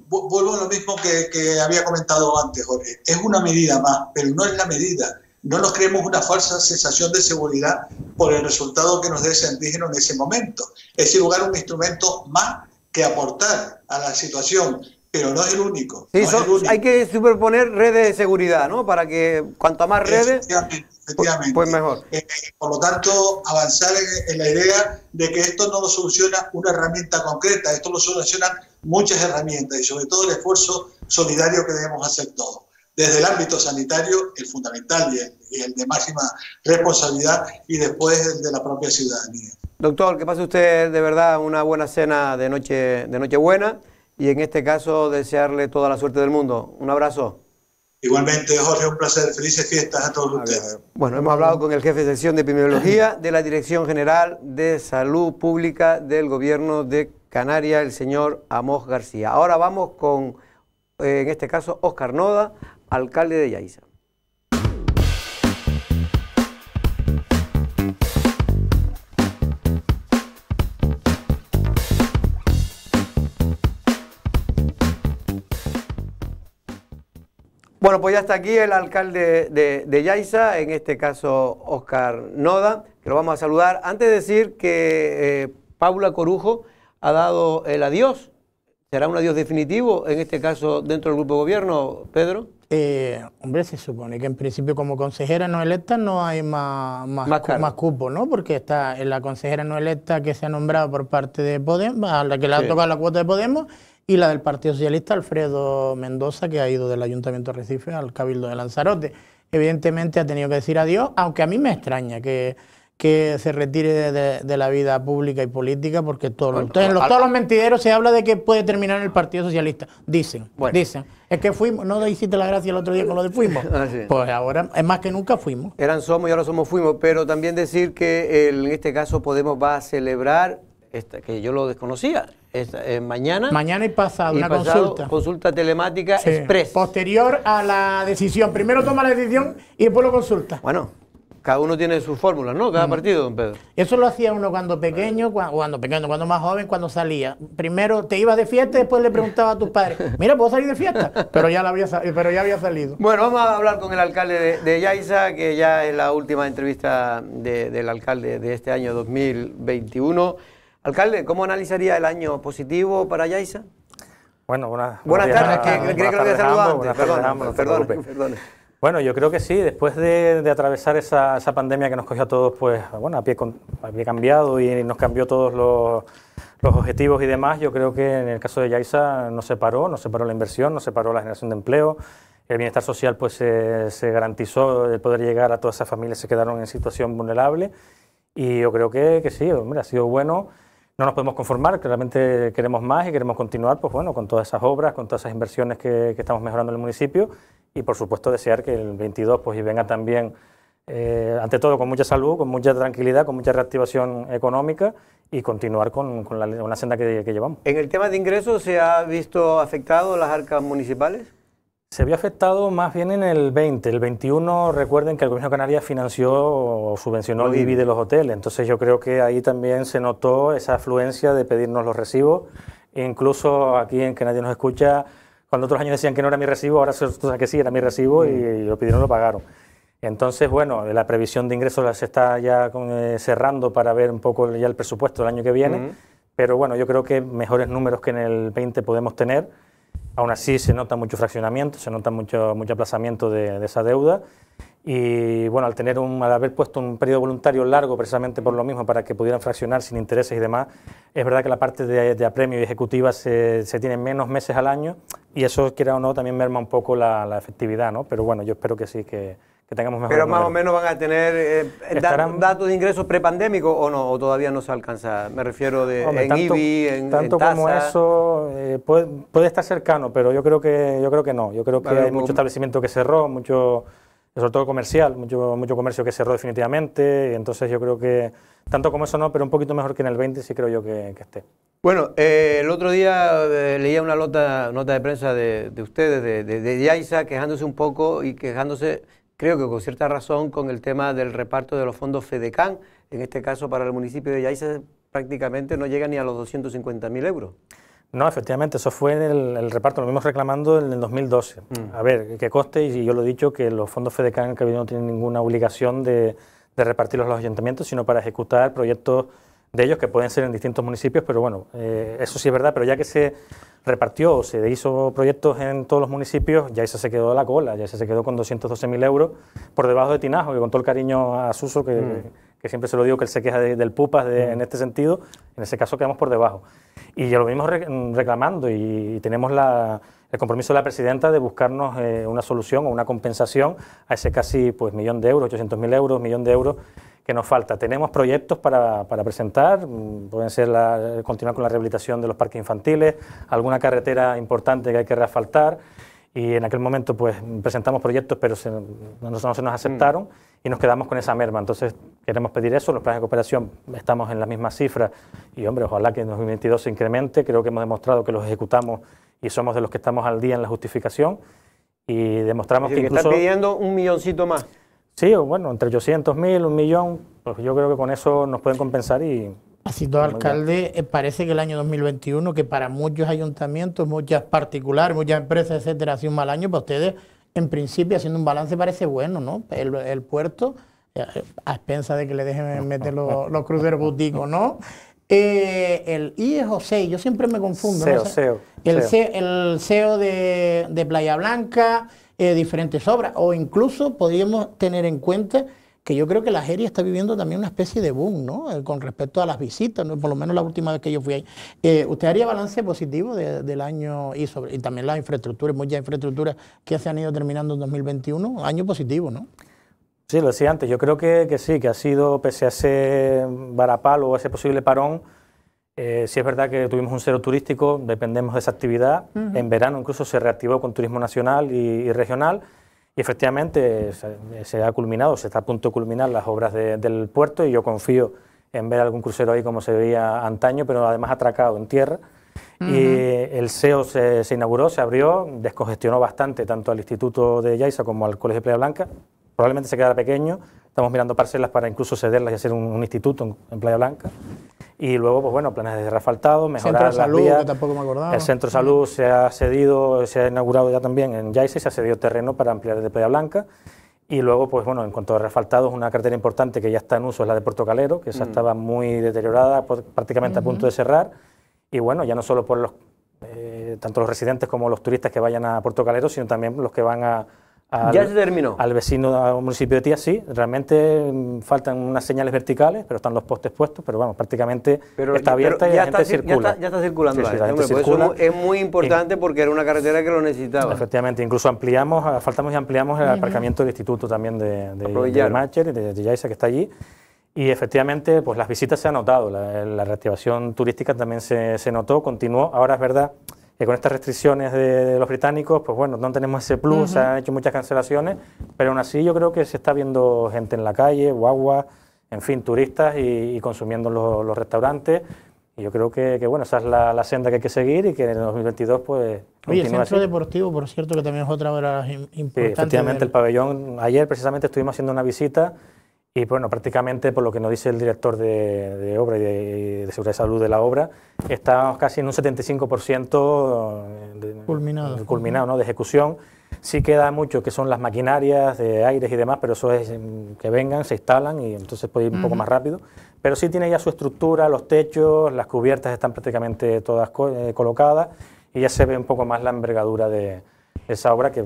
Vuelvo a lo mismo que había comentado antes, Jorge. Es una medida más, pero no es la medida. No nos creemos una falsa sensación de seguridad por el resultado que nos dé ese antígeno en ese momento. Es sin lugar un instrumento más que aportar a la situación, pero no es el único. Sí, hay que superponer redes de seguridad, ¿no? Para que cuanto más redes, efectivamente. Pues mejor. Por lo tanto, avanzar en la idea de que esto no lo soluciona una herramienta concreta, esto lo solucionan muchas herramientas, y sobre todo el esfuerzo solidario que debemos hacer todos. Desde el ámbito sanitario, el fundamental y el de máxima responsabilidad, y después el de la propia ciudadanía. Doctor, que pase usted de verdad una buena cena de Nochebuena, y en este caso desearle toda la suerte del mundo. Un abrazo. Igualmente, Jorge, un placer. Felices fiestas a todos ustedes. Bueno, hemos hablado con el jefe de sección de epidemiología de la Dirección General de Salud Pública del Gobierno de Canarias, el señor Amós García. Ahora vamos con, en este caso, Óscar Noda, alcalde de Yaiza. Bueno, pues ya está aquí el alcalde de Yaiza, en este caso Óscar Noda, que lo vamos a saludar. Antes de decir que Paula Corujo ha dado el adiós, ¿será un adiós definitivo, en este caso dentro del grupo de gobierno, Pedro? Hombre, se supone que en principio como consejera no electa no hay más cupo, ¿no? Porque está en la consejera no electa que se ha nombrado por parte de Podemos, a la que le ha tocado la cuota de Podemos, y la del Partido Socialista, Alfredo Mendoza, que ha ido del Ayuntamiento de Recife al Cabildo de Lanzarote. Evidentemente ha tenido que decir adiós, aunque a mí me extraña que que se retire de la vida pública y política, porque todos los mentideros se habla de que puede terminar en el Partido Socialista. Dicen. Es que fuimos, no hiciste la gracia el otro día con lo de fuimos. Sí. Pues ahora, es más que nunca fuimos. Eran somos y ahora somos fuimos, pero también decir que en este caso Podemos va a celebrar, que yo lo desconocía, mañana. Mañana y pasado, una consulta telemática express. Posterior a la decisión. Primero toma la decisión y después lo consulta. Bueno, cada uno tiene sus fórmulas, ¿no? Cada partido, don Pedro. Eso lo hacía uno cuando pequeño, cuando más joven, cuando salía. Primero te ibas de fiesta y después le preguntaba a tus padres, mira, ¿puedo salir de fiesta? Pero ya había salido. Bueno, vamos a hablar con el alcalde de Yaiza, que ya es la última entrevista del alcalde de este año 2021. Alcalde, ¿cómo analizaría el año positivo para Yaiza? Bueno, buenas tardes, que creía que lo había saludado antes. Perdón. Bueno, yo creo que sí, después de atravesar esa pandemia que nos cogió a todos, pues, bueno, a pie cambiado y nos cambió todos los objetivos y demás, yo creo que en el caso de Yaiza no se paró la inversión, no se paró la generación de empleo, el bienestar social pues se garantizó el poder llegar a todas esas familias que se quedaron en situación vulnerable, y yo creo que sí, hombre, ha sido bueno. No nos podemos conformar, claramente queremos más y queremos continuar, pues bueno, con todas esas obras, con todas esas inversiones que estamos mejorando en el municipio, y por supuesto desear que el 22 pues y venga también, ante todo con mucha salud, con mucha tranquilidad, con mucha reactivación económica, y continuar con una senda que llevamos. ¿En el tema de ingresos se ha visto afectado las arcas municipales? Se vio afectado más bien en el 20. El 21, recuerden que el Gobierno de Canarias financió o subvencionó el IBI de los hoteles. Entonces yo creo que ahí también se notó esa afluencia de pedirnos los recibos. E incluso aquí en que nadie nos escucha, cuando otros años decían que no era mi recibo, ahora se que sí, era mi recibo y lo pidieron, lo pagaron. Entonces, bueno, la previsión de ingresos se está ya cerrando para ver un poco ya el presupuesto del año que viene. Pero bueno, yo creo que mejores números que en el 20 podemos tener. Aún así se nota mucho fraccionamiento, se nota mucho aplazamiento de esa deuda, y bueno, al haber puesto un periodo voluntario largo precisamente por lo mismo, para que pudieran fraccionar sin intereses y demás, es verdad que la parte de apremio y ejecutiva se tiene menos meses al año, y eso, quiera o no, también merma un poco la efectividad, ¿no? Pero bueno, yo espero que sí, que tengamos mejor. Pero más o menos van a tener datos de ingresos prepandémicos, o no, o todavía no se alcanza. Me refiero en IBI, en tanto tasa. Como eso puede estar cercano, pero yo creo que no. Yo creo que hay mucho establecimiento que cerró, sobre todo comercial, mucho comercio que cerró definitivamente, y entonces yo creo que tanto como eso no, pero un poquito mejor que en el 20 sí creo yo que esté. Bueno, el otro día leía una nota de prensa de ustedes, de Yaiza, quejándose un poco y quejándose, creo que con cierta razón, con el tema del reparto de los fondos FEDECAN. En este caso, para el municipio de Yaiza, prácticamente no llega ni a los 250.000 euros. No, efectivamente, eso fue el reparto, lo vimos reclamando en el 2012. A ver, que conste, y yo lo he dicho, que los fondos FEDECAN que no tienen ninguna obligación de repartirlos a los ayuntamientos, sino para ejecutar proyectos de ellos que pueden ser en distintos municipios, pero bueno, eso sí es verdad, pero ya que se repartió o se hizo proyectos en todos los municipios, ya eso se quedó a la cola, ya se quedó con 212.000 euros por debajo de Tinajo, que con todo el cariño a Suso, que siempre se lo digo, que él se queja del PUPAS en este sentido, en ese caso quedamos por debajo. Y ya lo venimos reclamando, y tenemos el compromiso de la presidenta de buscarnos una solución o una compensación a ese casi pues, 1.000.000 de euros, 800.000 euros, 1.000.000 de euros que nos falta. Tenemos proyectos para presentar, pueden ser continuar con la rehabilitación de los parques infantiles, alguna carretera importante que hay que reasfaltar, y en aquel momento pues presentamos proyectos, pero no se nos aceptaron y nos quedamos con esa merma. Entonces queremos pedir eso, los planes de cooperación estamos en las mismas cifras, y hombre, ojalá que en 2022 se incremente. Creo que hemos demostrado que los ejecutamos y somos de los que estamos al día en la justificación, y demostramos que incluso... están pidiendo un milloncito más. Sí, bueno, entre 800.000, 1.000.000, pues yo creo que con eso nos pueden compensar. Y así todo, alcalde, parece que el año 2021, que para muchos ayuntamientos, muchas particulares, muchas empresas, etcétera, ha sido un mal año. Para ustedes, en principio, haciendo un balance, parece bueno, ¿no? El puerto, a expensas de que le dejen meter los cruceros bouticos, ¿no? El IES o SEI, yo siempre me confundo. SEO. El SEO de Playa Blanca, diferentes obras, o incluso podríamos tener en cuenta que yo creo que la Jeria está viviendo también una especie de boom, ¿no? Con respecto a las visitas, ¿no? Por lo menos la última vez que yo fui ahí. ¿Usted haría balance positivo del año y también las infraestructuras, muchas infraestructuras que se han ido terminando en 2021? Año positivo, ¿no? Sí, lo decía antes, yo creo que sí, que ha sido, pese a ese varapalo o ese posible parón, sí es verdad que tuvimos un cero turístico, dependemos de esa actividad. En verano incluso se reactivó con turismo nacional y regional, y efectivamente se ha culminado, se está a punto de culminar las obras del puerto, y yo confío en ver algún crucero ahí como se veía antaño, pero además atracado en tierra. Y el SEO se inauguró, se abrió, descongestionó bastante tanto al Instituto de Yaiza como al Colegio de Playa Blanca. Probablemente se quedará pequeño, estamos mirando parcelas para incluso cederlas y hacer un instituto en Playa Blanca. Y luego, pues bueno, planes de reasfaltado, mejorar Centro de las salud, vías. que tampoco me acordaba. El centro de salud se ha cedido, se ha inaugurado ya también en Yaiza y se ha cedido terreno para ampliar de Playa Blanca. Y luego, pues bueno, en cuanto a reasfaltados, una carretera importante que ya está en uso es la de Puerto Calero, que esa estaba muy deteriorada, prácticamente a punto de cerrar. Y bueno, ya no solo por los, tanto los residentes como los turistas que vayan a Puerto Calero, sino también los que van ¿Ya se terminó? al vecino, al municipio de Tía. Sí, realmente faltan unas señales verticales, pero están los postes puestos, pero vamos, práticamente está abierta y la gente circula. Ya está circulando. Sí, la gente Hombre, pues circula. eso es muy importante porque era una carretera que lo necesitaba. Efectivamente, incluso faltamos y ampliamos el aparcamiento del instituto también de Mácher, de Yaiza, que está allí. Y efectivamente, pues las visitas se han notado, la reactivación turística también se notó, continuó. Ahora es verdad que con estas restricciones de los británicos, pues bueno, no tenemos ese plus, se han hecho muchas cancelaciones, pero aún así yo creo que se está viendo gente en la calle, guaguas, en fin, turistas y consumiendo los restaurantes. Y yo creo que bueno, esa es la senda que hay que seguir y que en el 2022 pues... Oye, el centro deportivo, por cierto, que también es otra hora importante. Sí, efectivamente, el pabellón, ayer precisamente estuvimos haciendo una visita. Y bueno, prácticamente por lo que nos dice el director de obra y de seguridad de salud de la obra, estamos casi en un 75% culminado, ¿no?, de ejecución. Sí queda mucho que son las maquinarias de aires y demás, pero eso es que vengan, se instalan y entonces puede ir un poco más rápido. Pero sí tiene ya su estructura, los techos, las cubiertas están prácticamente todas colocadas y ya se ve un poco más la envergadura de esa obra que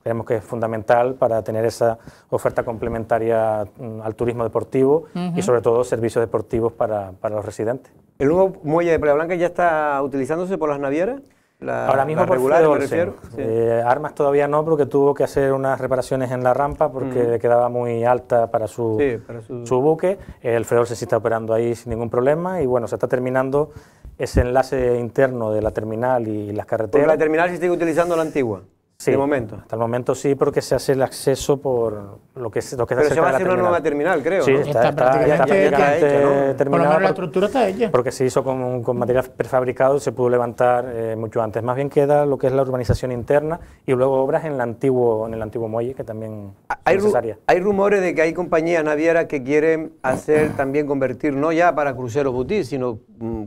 creemos que es fundamental para tener esa oferta complementaria al turismo deportivo y sobre todo servicios deportivos para los residentes. ¿El nuevo muelle de Playa Blanca ya está utilizándose por las navieras? Ahora mismo por regular, me refiero. Sí. Armas todavía no, porque tuvo que hacer unas reparaciones en la rampa porque quedaba muy alta para su buque. El Fredolce sí está operando ahí sin ningún problema y bueno, se está terminando ese enlace interno de la terminal y las carreteras. ¿Porque la terminal se sigue utilizando la antigua? Sí, de momento. Hasta el momento sí, porque se hace el acceso por lo que está cerca de la terminal. Pero se va a hacer una nueva terminal, creo. Sí, ¿no? está prácticamente hecha, ¿no? Terminada. Por lo menos la estructura está hecha. Porque se hizo con material prefabricado y se pudo levantar mucho antes. Más bien queda lo que es la urbanización interna y luego obras en el antiguo muelle, que también es necesaria. Hay rumores de que hay compañías navieras que quieren hacer también convertir, no ya para cruceros boutique, sino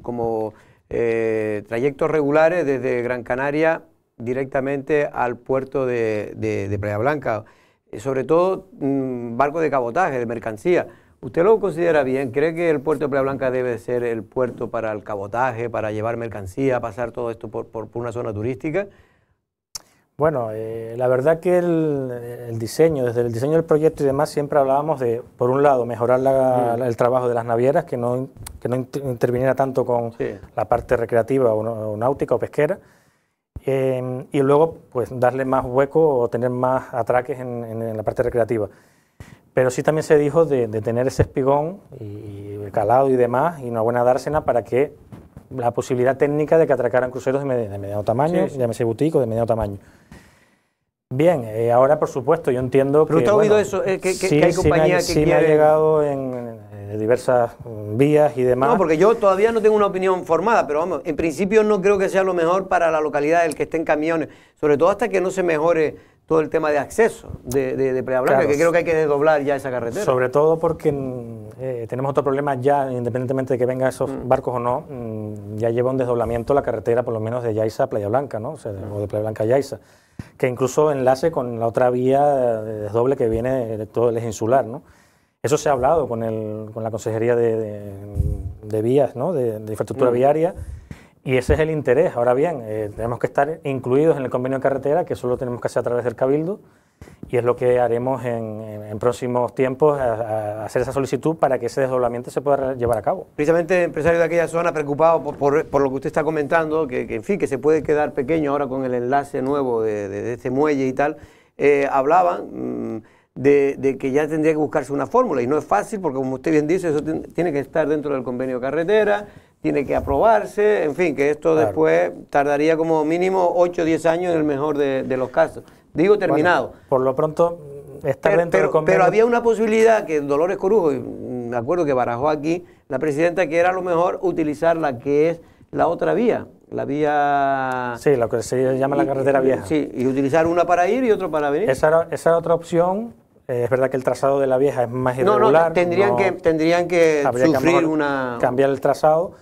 como trayectos regulares desde Gran Canaria directamente al puerto de Playa Blanca, sobre todo barcos de cabotaje, de mercancía. ¿Usted lo considera bien? ¿Cree que el puerto de Playa Blanca debe ser el puerto para el cabotaje, para llevar mercancía, pasar todo esto por una zona turística? Bueno, la verdad que el diseño, desde el diseño del proyecto y demás, siempre hablábamos de, por un lado, mejorar el trabajo de las navieras, que no interviniera tanto con la parte recreativa o náutica o pesquera, y luego pues darle más hueco o tener más atraques en la parte recreativa. Pero sí también se dijo de tener ese espigón y el calado y demás y una buena dársena para que la posibilidad técnica de que atracaran cruceros de mediano tamaño, llámese boutique o de mediano tamaño. Bien, ahora por supuesto yo entiendo que... ¿Pero usted ha oído eso? Que hay compañías que quieren... Sí me ha llegado en diversas vías y demás. No, porque yo todavía no tengo una opinión formada, pero vamos, en principio no creo que sea lo mejor para la localidad el que estén camiones, sobre todo hasta que no se mejore todo el tema de acceso de Playa Blanca, claro, que creo que hay que desdoblar ya esa carretera. Sobre todo porque tenemos otro problema ya, independientemente de que vengan esos barcos o no, ya lleva un desdoblamiento la carretera por lo menos de Yaiza a Playa Blanca, ¿no? O sea, o de Playa Blanca a Yaiza, que incluso enlace con la otra vía de desdoble que viene de todo el eje insular, ¿no? Eso se ha hablado con la Consejería de Vías, ¿no? de Infraestructura Viaria, y ese es el interés. Ahora bien, tenemos que estar incluidos en el convenio de carretera, que eso lo tenemos que hacer a través del Cabildo, y es lo que haremos en próximos tiempos, a hacer esa solicitud para que ese desdoblamiento se pueda llevar a cabo. Precisamente empresarios de aquella zona preocupados por lo que usted está comentando, que en fin, que se puede quedar pequeño ahora con el enlace nuevo de este muelle y tal, hablaban de que ya tendría que buscarse una fórmula, y no es fácil porque, como usted bien dice, eso tiene que estar dentro del convenio de carretera, tiene que aprobarse, en fin, que esto después tardaría como mínimo 8 o 10 años en el mejor de los casos. Digo terminado. Bueno, por lo pronto está dentro del convenio. Pero había una posibilidad que Dolores Corujo, y me acuerdo que barajó aquí la presidenta, que era a lo mejor utilizar la que es la otra vía, la vía... Sí, lo que se llama la carretera vieja. Sí, y utilizar una para ir y otra para venir. Esa era otra opción. Es verdad que el trazado de la vieja es más irregular. Tendrían que sufrir cambiar el trazado,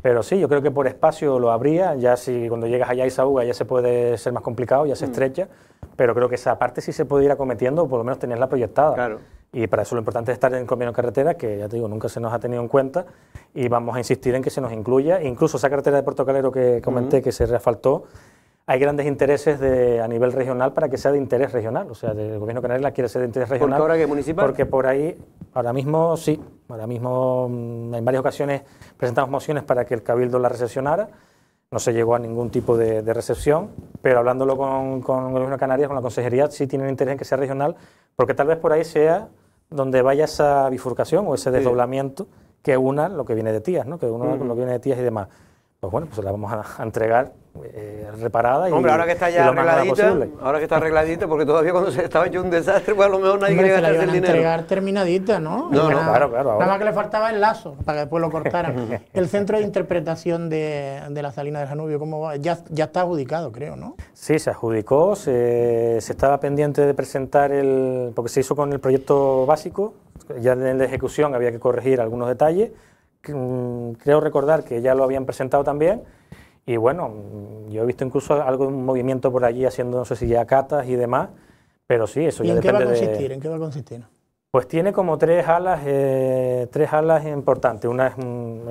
pero sí, yo creo que por espacio lo habría. Ya si cuando llegas allá a Isaúga ya se puede ser más complicado, ya se estrecha, pero creo que esa parte sí se puede ir acometiendo, o por lo menos tenerla proyectada. Claro. Y para eso lo importante es estar en el convenio de carretera, que ya te digo, nunca se nos ha tenido en cuenta, y vamos a insistir en que se nos incluya. Incluso esa carretera de Puerto Calero que comenté, que se reasfaltó, hay grandes intereses a nivel regional para que sea de interés regional. O sea, el gobierno canario la quiere ser de interés regional. ¿Porque ahora que municipal? Porque por ahí, ahora mismo sí, ahora mismo en varias ocasiones presentamos mociones para que el Cabildo la recepcionara. No se llegó a ningún tipo de recepción, pero hablándolo con el gobierno de Canarias, con la consejería, sí tienen interés en que sea regional, porque tal vez por ahí sea donde vaya esa bifurcación o ese desdoblamiento que una lo que viene de Tías, ¿no? Que uno lo que viene de Tías y demás. Pues bueno, pues la vamos a entregar reparada. Hombre, ahora que está ya arregladita, porque todavía cuando se estaba hecho un desastre, pues a lo mejor nadie quería gastarse el dinero. Entregar terminadita, ¿no? No, claro. Nada más que le faltaba el lazo para que después lo cortaran. El centro de interpretación de la salina del Danubio, ¿cómo va? Ya está adjudicado, creo, ¿no? Sí, se adjudicó, se estaba pendiente de presentar porque se hizo con el proyecto básico, ya en la ejecución había que corregir algunos detalles. Creo recordar que ya lo habían presentado también, y bueno, yo he visto incluso algo de un movimiento por allí haciendo, no sé si ya catas y demás, pero sí, eso ya depende de... ¿En qué va a consistir? Pues tiene como tres alas importantes. Una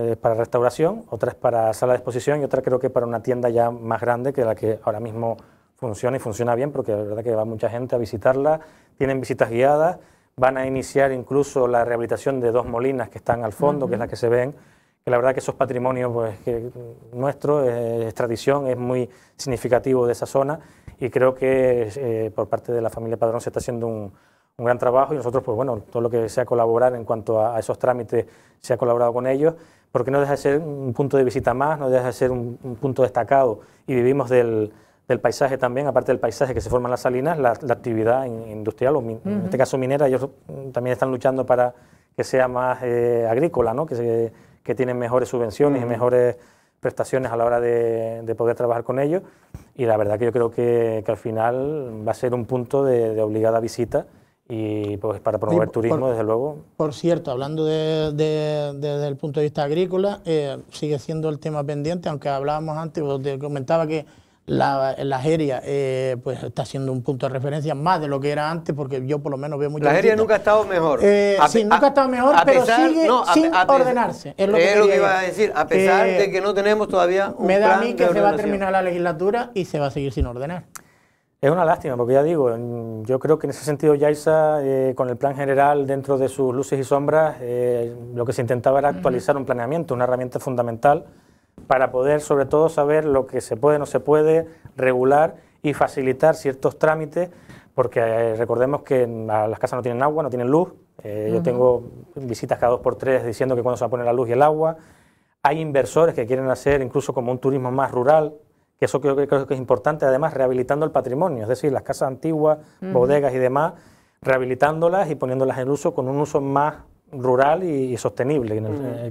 es para restauración, otra es para sala de exposición y otra creo que para una tienda ya más grande que la que ahora mismo funciona, y funciona bien porque la verdad que va mucha gente a visitarla, tienen visitas guiadas. Van a iniciar incluso la rehabilitación de 2 molinas que están al fondo, que es la que se ven, que la verdad que esos patrimonios pues, nuestro, es tradición, es muy significativo de esa zona, y creo que por parte de la familia Padrón se está haciendo un gran trabajo, y nosotros, pues bueno, todo lo que sea colaborar en cuanto a esos trámites, se ha colaborado con ellos, porque no deja de ser un punto de visita más, no deja de ser un punto destacado, y vivimos del paisaje también, aparte del paisaje que se forman las salinas, la actividad industrial, o en este caso minera. Ellos también están luchando para que sea más agrícola, ¿no? Que tienen mejores subvenciones y mejores prestaciones a la hora de poder trabajar con ellos, y la verdad que yo creo que al final va a ser un punto de obligada visita, y pues para promover turismo, desde luego. Por cierto, hablando desde el punto de vista agrícola, sigue siendo el tema pendiente, aunque hablábamos antes, te comentaba que la Jeria pues está siendo un punto de referencia más de lo que era antes, porque yo por lo menos veo mucho. La Jeria nunca ha estado mejor. Sí, nunca ha estado mejor, pero sigue sin ordenarse. Es lo que iba a decir, a pesar de que no tenemos todavía un me da plan a mí que de se va a ordenación. terminar la legislatura y se va a seguir sin ordenar. Es una lástima, porque ya digo, yo creo que en ese sentido Yaiza, con el plan general dentro de sus luces y sombras, lo que se intentaba era actualizar un planeamiento, una herramienta fundamental para poder sobre todo saber lo que se puede, no se puede, regular y facilitar ciertos trámites, porque recordemos que las casas no tienen agua, no tienen luz. Yo tengo visitas cada 2 por 3 diciendo que cuando se va a poner la luz y el agua. Hay inversores que quieren hacer incluso como un turismo más rural, que eso creo que es importante, además rehabilitando el patrimonio, es decir, las casas antiguas, bodegas y demás, rehabilitándolas y poniéndolas en uso con un uso más rural y sostenible,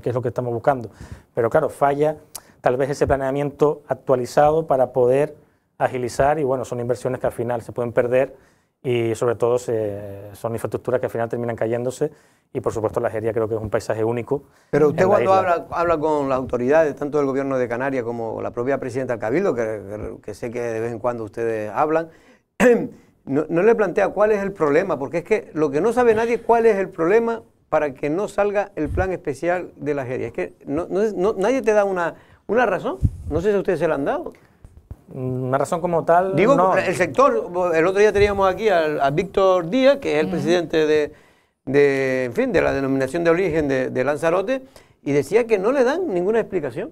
que es lo que estamos buscando. Pero claro, falla tal vez ese planeamiento actualizado para poder agilizar, y bueno, son inversiones que al final se pueden perder, y sobre todo son infraestructuras que al final terminan cayéndose, y por supuesto la Jeria creo que es un paisaje único. Pero usted cuando habla con las autoridades, tanto del gobierno de Canarias como la propia presidenta del Cabildo, que sé que de vez en cuando ustedes hablan, no le plantea cuál es el problema, porque es que lo que no sabe nadie, cuál es el problema para que no salga el plan especial de la Jeria. Es que nadie te da una razón. No sé si a ustedes se la han dado. Una razón como tal, digo, no. El sector, el otro día teníamos aquí a Víctor Díaz, que es el presidente de la denominación de origen de Lanzarote, y decía que no le dan ninguna explicación.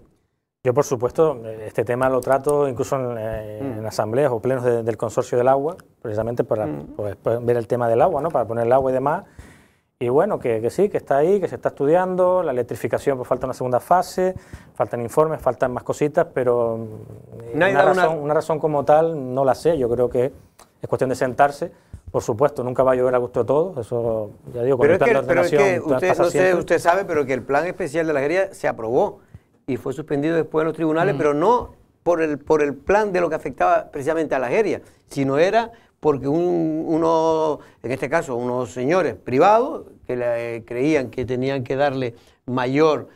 Yo, por supuesto, este tema lo trato incluso en asambleas o plenos del Consorcio del Agua, precisamente para pues, ver el tema del agua, ¿no? Para poner el agua y demás. Y bueno, que sí, que está ahí, que se está estudiando, la electrificación, pues falta una segunda fase, faltan informes, faltan más cositas, pero una razón como tal no la sé. Yo creo que es cuestión de sentarse. Por supuesto, nunca va a llover a gusto de todos, eso ya digo, con el plan de ordenación. Pero es que usted sabe, pero que el plan especial de la Algeria se aprobó y fue suspendido después en los tribunales, pero no por el plan de lo que afectaba precisamente a la Algeria, sino era porque en este caso, unos señores privados que creían que tenían que darle mayor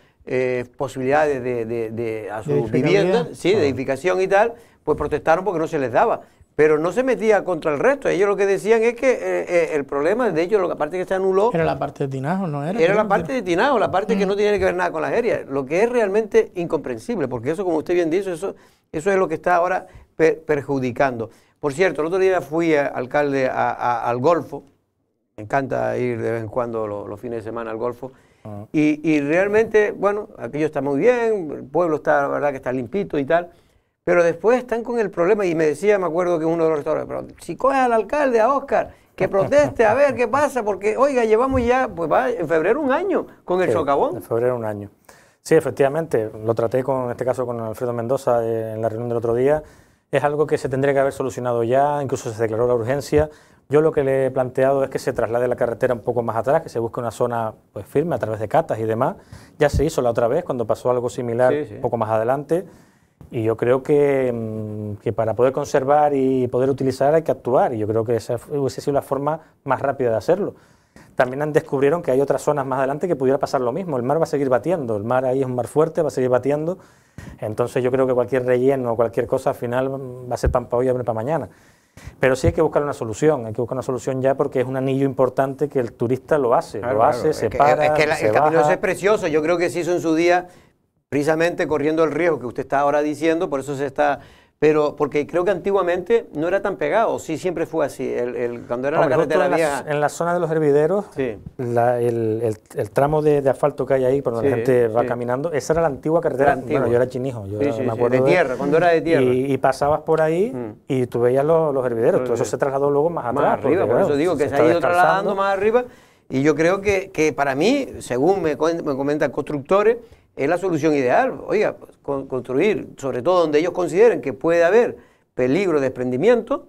posibilidades a sus viviendas, sí, de edificación y tal, pues protestaron porque no se les daba. Pero no se metía contra el resto. Ellos lo que decían es que el problema, de ellos, la parte que se anuló... Era la parte de Tinajos, ¿no era? Era la parte de Tinajos, la parte que no tiene que ver nada con la Algeria. Lo que es realmente incomprensible, porque eso, como usted bien dice, eso es lo que está ahora perjudicando. Por cierto, el otro día fui alcalde al Golfo. Me encanta ir de vez en cuando los fines de semana al Golfo. Y realmente, bueno, aquello está muy bien, el pueblo está, la verdad que está limpito y tal. Pero después están con el problema, y me decía, me acuerdo que uno de los restaurantes, pero si coges al alcalde, a Óscar, que proteste, a ver qué pasa, porque, oiga, llevamos ya, pues va en febrero un año con el socavón. En febrero un año. Sí, efectivamente, lo traté en este caso con Alfredo Mendoza en la reunión del otro día. Es algo que se tendría que haber solucionado ya, incluso se declaró la urgencia. Yo lo que le he planteado es que se traslade la carretera un poco más atrás, que se busque una zona pues firme a través de catas y demás. Ya se hizo la otra vez, cuando pasó algo similar un poco más adelante. Y yo creo que para poder conservar y poder utilizar hay que actuar, y yo creo que esa hubiese sido la forma más rápida de hacerlo. También descubrieron que hay otras zonas más adelante que pudiera pasar lo mismo. El mar va a seguir batiendo, el mar ahí es un mar fuerte, va a seguir batiendo. Entonces yo creo que cualquier relleno o cualquier cosa al final va a ser pan para hoy y hambre para mañana. Pero sí hay que buscar una solución ya, porque es un anillo importante que el turista lo hace, se para, el camino ese es precioso, yo creo que se hizo en su día, precisamente corriendo el riesgo que usted está ahora diciendo, por eso se está... Pero porque creo que antiguamente no era tan pegado, sí, siempre fue así, cuando era la carretera vieja. En la zona de los hervideros, sí. el tramo de asfalto que hay ahí, por donde la gente va caminando, esa era la antigua carretera. Bueno, yo era chinijo, yo me acuerdo de tierra, cuando era de tierra. Y pasabas por ahí y tú veías los hervideros, todo eso se trasladó luego más atrás. Más arriba, por eso digo que se ha ido trasladando más arriba, y yo creo que para mí, según me comentan constructores, es la solución ideal. Oiga, construir, sobre todo donde ellos consideren que puede haber peligro de desprendimiento,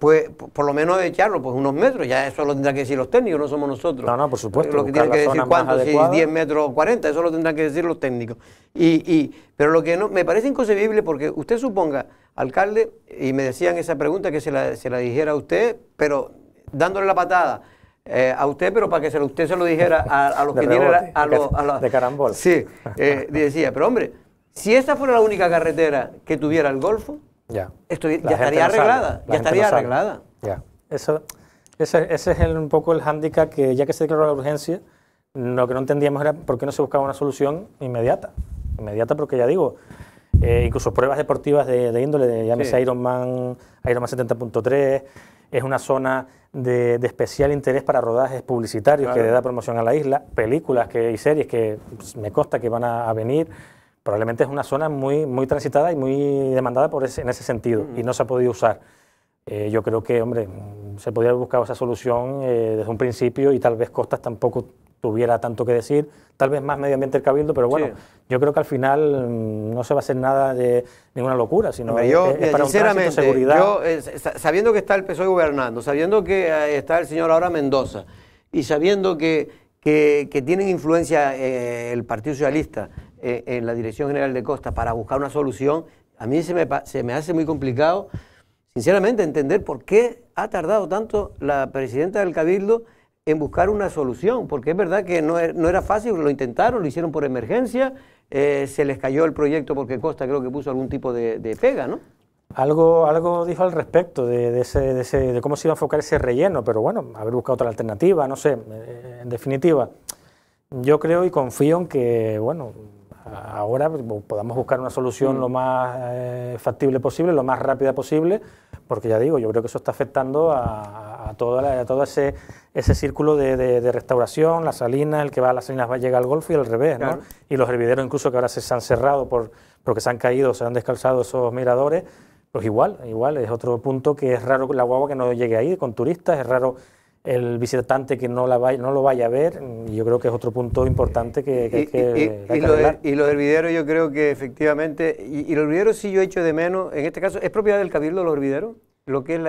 pues por lo menos echarlo pues unos metros, ya eso lo tendrán que decir los técnicos, no somos nosotros. No, por supuesto. Lo que tienen que decir cuánto, si 10 metros o 40, eso lo tendrán que decir los técnicos. Pero lo que no me parece inconcebible, porque usted suponga, alcalde, y me decían esa pregunta que se la dijera a usted, pero dándole la patada a usted, pero para que usted se lo dijera a los que tienen de carambola. Sí, decía, pero hombre, si esta fuera la única carretera que tuviera el Golfo, ya estaría arreglada, Ya. Ese es un poco el hándicap, que ya que se declaró la urgencia, lo que no entendíamos era por qué no se buscaba una solución inmediata, porque ya digo, incluso pruebas deportivas de índole, llámese Ironman 70.3, es una zona de especial interés para rodajes publicitarios, que le da promoción a la isla, películas y series que pues, me consta que van a venir. Probablemente es una zona muy transitada y muy demandada en ese sentido, y no se ha podido usar. Yo creo que, hombre, se podría haber buscado esa solución desde un principio, y tal vez Costas tampoco tuviera tanto que decir, tal vez más medio ambiente el Cabildo, pero bueno, yo creo que al final no se va a hacer nada de ninguna locura, sino es para un tránsito, seguridad. Yo, sabiendo que está el PSOE gobernando, sabiendo que está el señor ahora Mendoza, y sabiendo que tienen influencia el Partido Socialista en la Dirección General de Costa para buscar una solución, a mí se me hace muy complicado, sinceramente, entender por qué ha tardado tanto la presidenta del Cabildo en buscar una solución, porque es verdad que no era fácil, lo intentaron, lo hicieron por emergencia, se les cayó el proyecto porque Costa creo que puso algún tipo de pega, ¿no? Algo dijo al respecto de cómo se iba a enfocar ese relleno, pero bueno, haber buscado otra alternativa, no sé, en definitiva, yo creo y confío en que, bueno, ahora podamos buscar una solución lo más factible posible, lo más rápida posible, porque ya digo, yo creo que eso está afectando a todo ese círculo de restauración, las salinas, el que va a las salinas llega al Golfo y al revés, ¿no? Y los hervideros incluso que ahora se han cerrado por porque se han caído, se han descalzado esos miradores, pues igual es otro punto que es raro la guagua que no llegue ahí con turistas, es raro el visitante que no lo vaya a ver, y yo creo que es otro punto importante que hay que arreglar. Y los hervideros yo creo que efectivamente, y los hervideros sí yo echo de menos, en este caso, ¿es propiedad del Cabildo los hervideros? Lo que es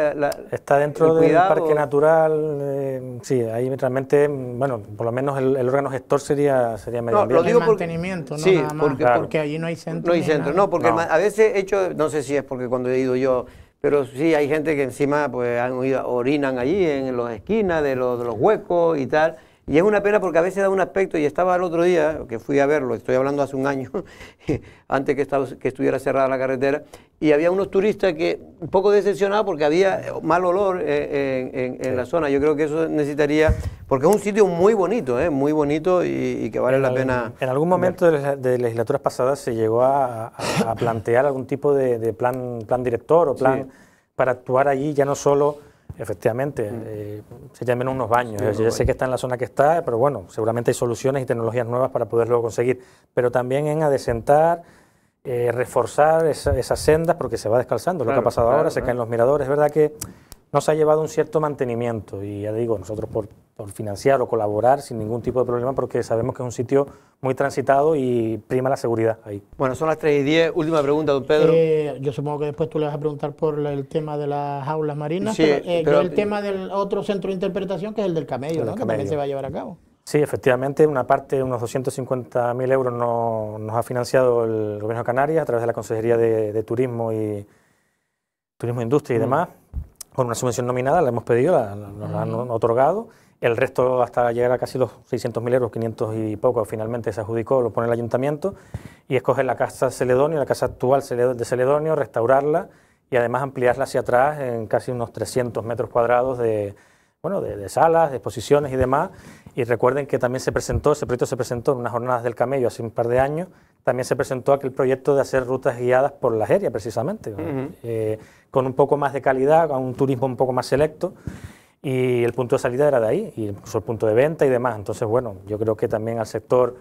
está dentro del parque natural, sí, ahí realmente, bueno, por lo menos el órgano gestor sería medio ambiente. Lo digo por mantenimiento, no sí, nada más, porque allí no hay centro. No hay centro, no, porque no. A veces he hecho, no sé si es porque cuando he ido yo, pero sí hay gente que encima pues orinan allí en las esquinas de los huecos y tal. Y es una pena porque a veces da un aspecto, y estaba el otro día, que fui a verlo, estoy hablando hace un año, antes que estuviera cerrada la carretera, y había unos turistas que un poco decepcionados porque había mal olor en la zona. Yo creo que eso necesitaría, porque es un sitio muy bonito y que vale la pena. En algún momento de legislaturas pasadas se llegó a plantear algún tipo de plan director o plan para actuar allí, ya no solo... Efectivamente, se llaman unos baños. Sí, yo sé que está en la zona que está, pero bueno, seguramente hay soluciones y tecnologías nuevas para poderlo conseguir. Pero también en adecentar, reforzar esas sendas, porque se va descalzando. Lo que ha pasado ahora, se caen los miradores. Es verdad que nos ha llevado un cierto mantenimiento y ya digo, nosotros por financiar o colaborar sin ningún tipo de problema, porque sabemos que es un sitio muy transitado y prima la seguridad ahí. Bueno, son las 3:10. Última pregunta, don Pedro. Yo supongo que después tú le vas a preguntar por el tema de las jaulas marinas, sí, pero el tema del otro centro de interpretación, que es el del camello, ¿no? Que también se va a llevar a cabo. Sí, efectivamente, una parte, unos 250.000 euros nos ha financiado el Gobierno de Canarias a través de la Consejería de Turismo e Industria y demás, con una subvención nominada, la hemos pedido, nos la han otorgado. El resto, hasta llegar a casi los 600.000 euros, 500 y poco, finalmente se adjudicó, lo pone el ayuntamiento, y escoger la casa Celedonio, la casa actual de Celedonio, restaurarla y además ampliarla hacia atrás en casi unos 300 metros cuadrados de salas, de exposiciones y demás. Y recuerden que también ese proyecto se presentó en unas jornadas del camello hace un par de años, también se presentó aquel proyecto de hacer rutas guiadas por la Jeria, precisamente, con un poco más de calidad, con un turismo un poco más selecto. Y el punto de salida era de ahí, y incluso el punto de venta y demás. Entonces, bueno, yo creo que también al sector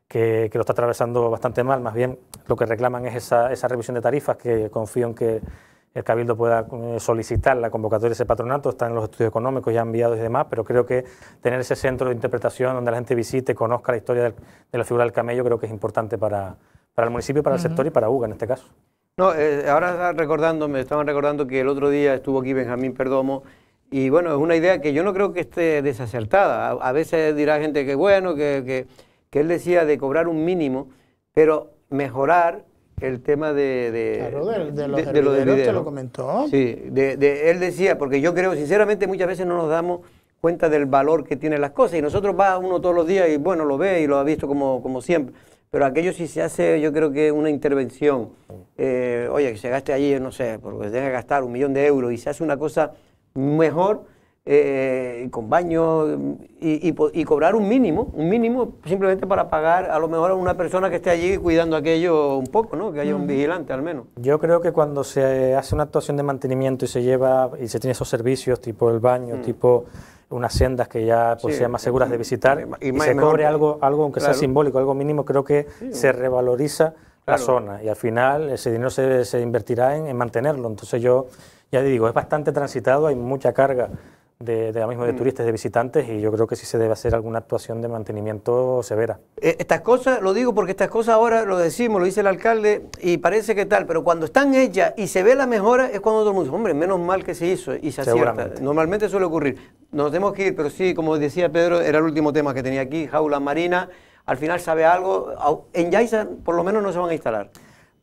que lo está atravesando bastante mal, más bien lo que reclaman es esa revisión de tarifas, que confío en que el Cabildo pueda solicitar la convocatoria de ese patronato, está en los estudios económicos ya enviados y demás, pero creo que tener ese centro de interpretación donde la gente visite, conozca la historia de la figura del camello, creo que es importante para el municipio, para el sector y para UGA en este caso. No, ahora me estaban recordando que el otro día estuvo aquí Benjamín Perdomo. Y bueno, es una idea que yo no creo que esté desacertada. A veces dirá gente que bueno, que él decía de cobrar un mínimo, pero mejorar el tema de los hervideros. ¿Te lo comentó? Sí, él decía, porque yo creo, sinceramente, muchas veces no nos damos cuenta del valor que tienen las cosas, y nosotros va uno todos los días y bueno, lo ve y lo ha visto como siempre. Pero aquello sí se hace, yo creo que una intervención, oye, que se gaste allí, no sé, porque se tenga que gastar 1 millón de euros y se hace una cosa mejor, con baño y cobrar un mínimo simplemente para pagar a lo mejor a una persona que esté allí cuidando aquello un poco, ¿no? Que haya un vigilante al menos. Yo creo que cuando se hace una actuación de mantenimiento y se tiene esos servicios tipo el baño, tipo unas sendas que ya pues, sean más seguras de visitar y se cobre algo aunque sea simbólico, algo mínimo, creo que se revaloriza la zona y al final ese dinero se invertirá en mantenerlo. Entonces yo ya digo, es bastante transitado, hay mucha carga de turistas, de visitantes, y yo creo que sí se debe hacer alguna actuación de mantenimiento severa. Estas cosas, lo digo porque estas cosas ahora lo decimos, lo dice el alcalde, y parece que tal, pero cuando están hechas y se ve la mejora es cuando todo el mundo dice, hombre, menos mal que se hizo y se acierta. Normalmente suele ocurrir. Nos tenemos que ir, pero sí, como decía Pedro, era el último tema que tenía aquí, jaula marina, al final sabe algo, en Yaiza por lo menos no se van a instalar.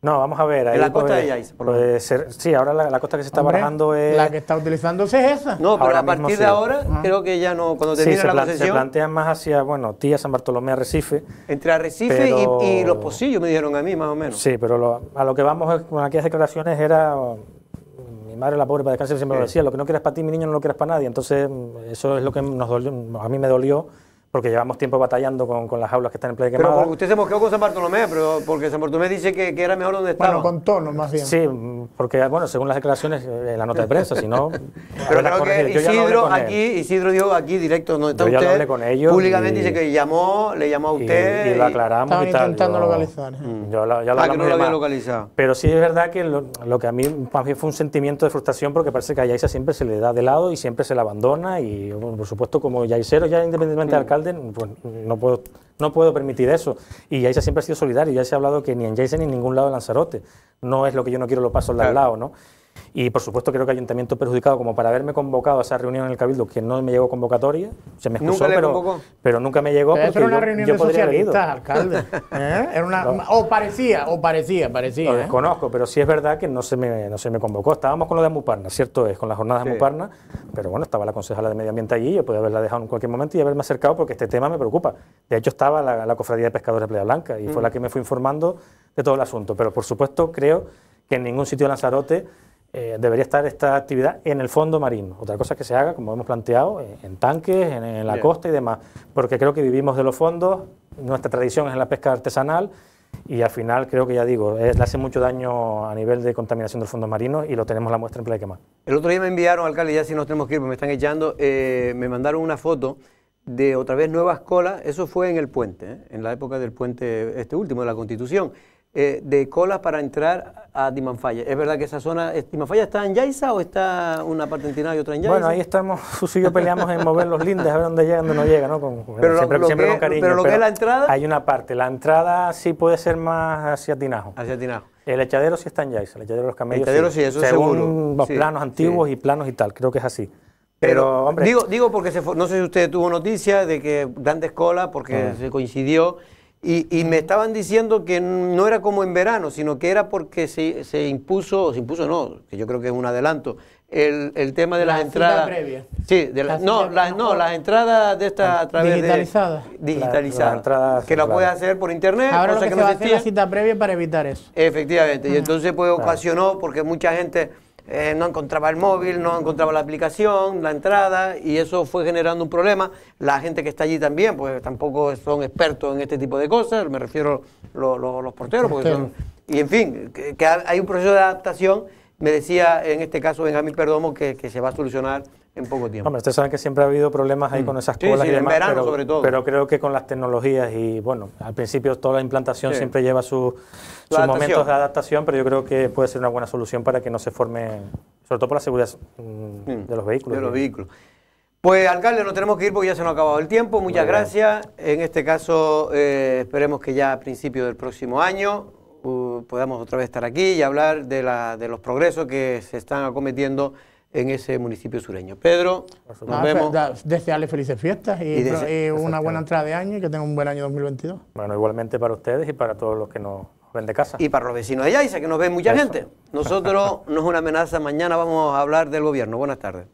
No, vamos a ver. Ahí en la costa de Yaiza, por lo menos. Sí, ahora la costa que se está barajando es... La que está utilizándose es esa. No, pero a partir de ahora creo que ya no, cuando termine la concesión... se plantean más hacia, bueno, Tía, San Bartolomé, Arrecife. Entre Arrecife y Los Pocillos me dijeron a mí, más o menos. Sí, pero a lo que vamos con aquellas declaraciones era... Mi madre, la pobre, para descansar, siempre lo decía, lo que no quieras para ti, mi niño, no lo quieras para nadie. Entonces, eso es lo que nos dolió, a mí me dolió, porque llevamos tiempo batallando con las jaulas que están en Playa Pero Quemada. porque usted se mosqueó con San Bartolomé, pero porque San Bartolomé dice que era mejor donde estaba. Bueno, con tono más bien. Sí, porque, bueno, según las declaraciones en la nota de prensa, si no... Pero haberlas creo que corregido. Yo ya lo hablé Isidro con él. aquí, Isidro dijo aquí directo donde está Yo ya lo usted, hablé con ellos públicamente y- dice que le llamó a usted. Y lo aclaramos Estaban y tal. intentando yo- localizar. Yo ya lo Ah, que hablamos no y lo había demás. localizado. Pero sí es verdad que lo que a mí más bien fue un sentimiento de frustración porque parece que a Yaiza siempre se le da de lado y siempre se la abandona y bueno, por supuesto como yaicero ya independientemente de alcalde pues no puedo permitir eso y Yaiza siempre ha sido solidario, ya se ha hablado que ni en Yaiza ni en ningún lado de Lanzarote no es lo que yo no quiero, lo paso al de al lado, ¿no? Y por supuesto creo que Ayuntamiento perjudicado como para haberme convocado a esa reunión en el Cabildo que no me llegó convocatoria, se me excusó, ¿Nunca le convocó? pero nunca me llegó Pero eso porque era una reunión yo de podría haber ido. socialistas, alcalde. Era una, o parecía. Lo desconozco, pero sí es verdad que no se me convocó. Estábamos con lo de Muparna, cierto es, con las jornadas de Sí. Muparna, pero bueno, estaba la concejala de Medio Ambiente allí, yo podía haberla dejado en cualquier momento y haberme acercado porque este tema me preocupa. De hecho, estaba la Cofradía de Pescadores de Playa Blanca y fue la que me fue informando de todo el asunto. Pero por supuesto, creo que en ningún sitio de Lanzarote debería estar esta actividad en el fondo marino. Otra cosa es que se haga, como hemos planteado, en tanques, en la costa y demás, porque creo que vivimos de los fondos, nuestra tradición es la pesca artesanal y al final creo que, ya digo, le hace mucho daño a nivel de contaminación del fondo marino y lo tenemos la muestra en Playa Quemada. El otro día me enviaron, alcalde, ya si nos tenemos que ir, porque me están echando, me mandaron una foto de otra vez nuevas colas, eso fue en el puente, en la época del puente este último, de la Constitución, de colas para entrar a Timanfaya. ¿Es verdad que esa zona, Timanfaya está en Yaiza o está una parte en Tinao y otra en Yaiza? Bueno, ahí estamos, Susi y yo peleamos en mover los lindes, a ver dónde llega, dónde no llega, ¿no? Pero siempre con cariño. pero lo que es la entrada... Hay una parte, la entrada sí puede ser más hacia Tinajo. Hacia Tinao. El echadero sí está en Yaiza, el echadero de los camellos. El echadero sí, eso según seguro. los Sí, planos antiguos sí. y planos y tal, creo que es así. Pero hombre, digo porque no sé si usted tuvo noticia de que grandes colas, porque se coincidió, y me estaban diciendo que no era como en verano, sino que era porque se impuso no, que yo creo que es un adelanto, el tema de las entradas. Previa. Sí, las entradas de esta a través Digitalizadas. digitalizadas, las entradas, que la claro. puedes hacer por internet, Ahora lo cosa que que se no va a hacer es la existía. cita previa para evitar eso. Efectivamente, y entonces pues ocasionó porque mucha gente no encontraba el móvil, no encontraba la aplicación, la entrada, y eso fue generando un problema. La gente que está allí también, pues tampoco son expertos en este tipo de cosas, me refiero los porteros, porque son, y en fin, que hay un proceso de adaptación, me decía en este caso Benjamín Perdomo que se va a solucionar en poco tiempo. hombre, ustedes saben que siempre ha habido problemas ahí con esas Sí, colas sí, y en demás, verano sobre todo. pero creo que con las tecnologías y bueno, al principio toda la implantación Sí. siempre lleva sus adaptación. momentos de adaptación, pero yo creo que puede ser una buena solución para que no se forme, sobre todo por la seguridad de los vehículos. De los vehículos. Pues, alcalde, nos tenemos que ir porque ya se nos ha acabado el tiempo. Muchas Muy bien. gracias. En este caso, esperemos que ya a principios del próximo año podamos otra vez estar aquí y hablar de los progresos que se están acometiendo en ese municipio sureño. Pedro, nos vemos. Desearle felices fiestas y una buena entrada de año y que tengan un buen año 2022. Bueno, igualmente para ustedes y para todos los que nos ven de casa. Y para los vecinos de Yaiza, que nos ven mucha Eso. gente. Nosotros no es una amenaza. Mañana vamos a hablar del gobierno. Buenas tardes.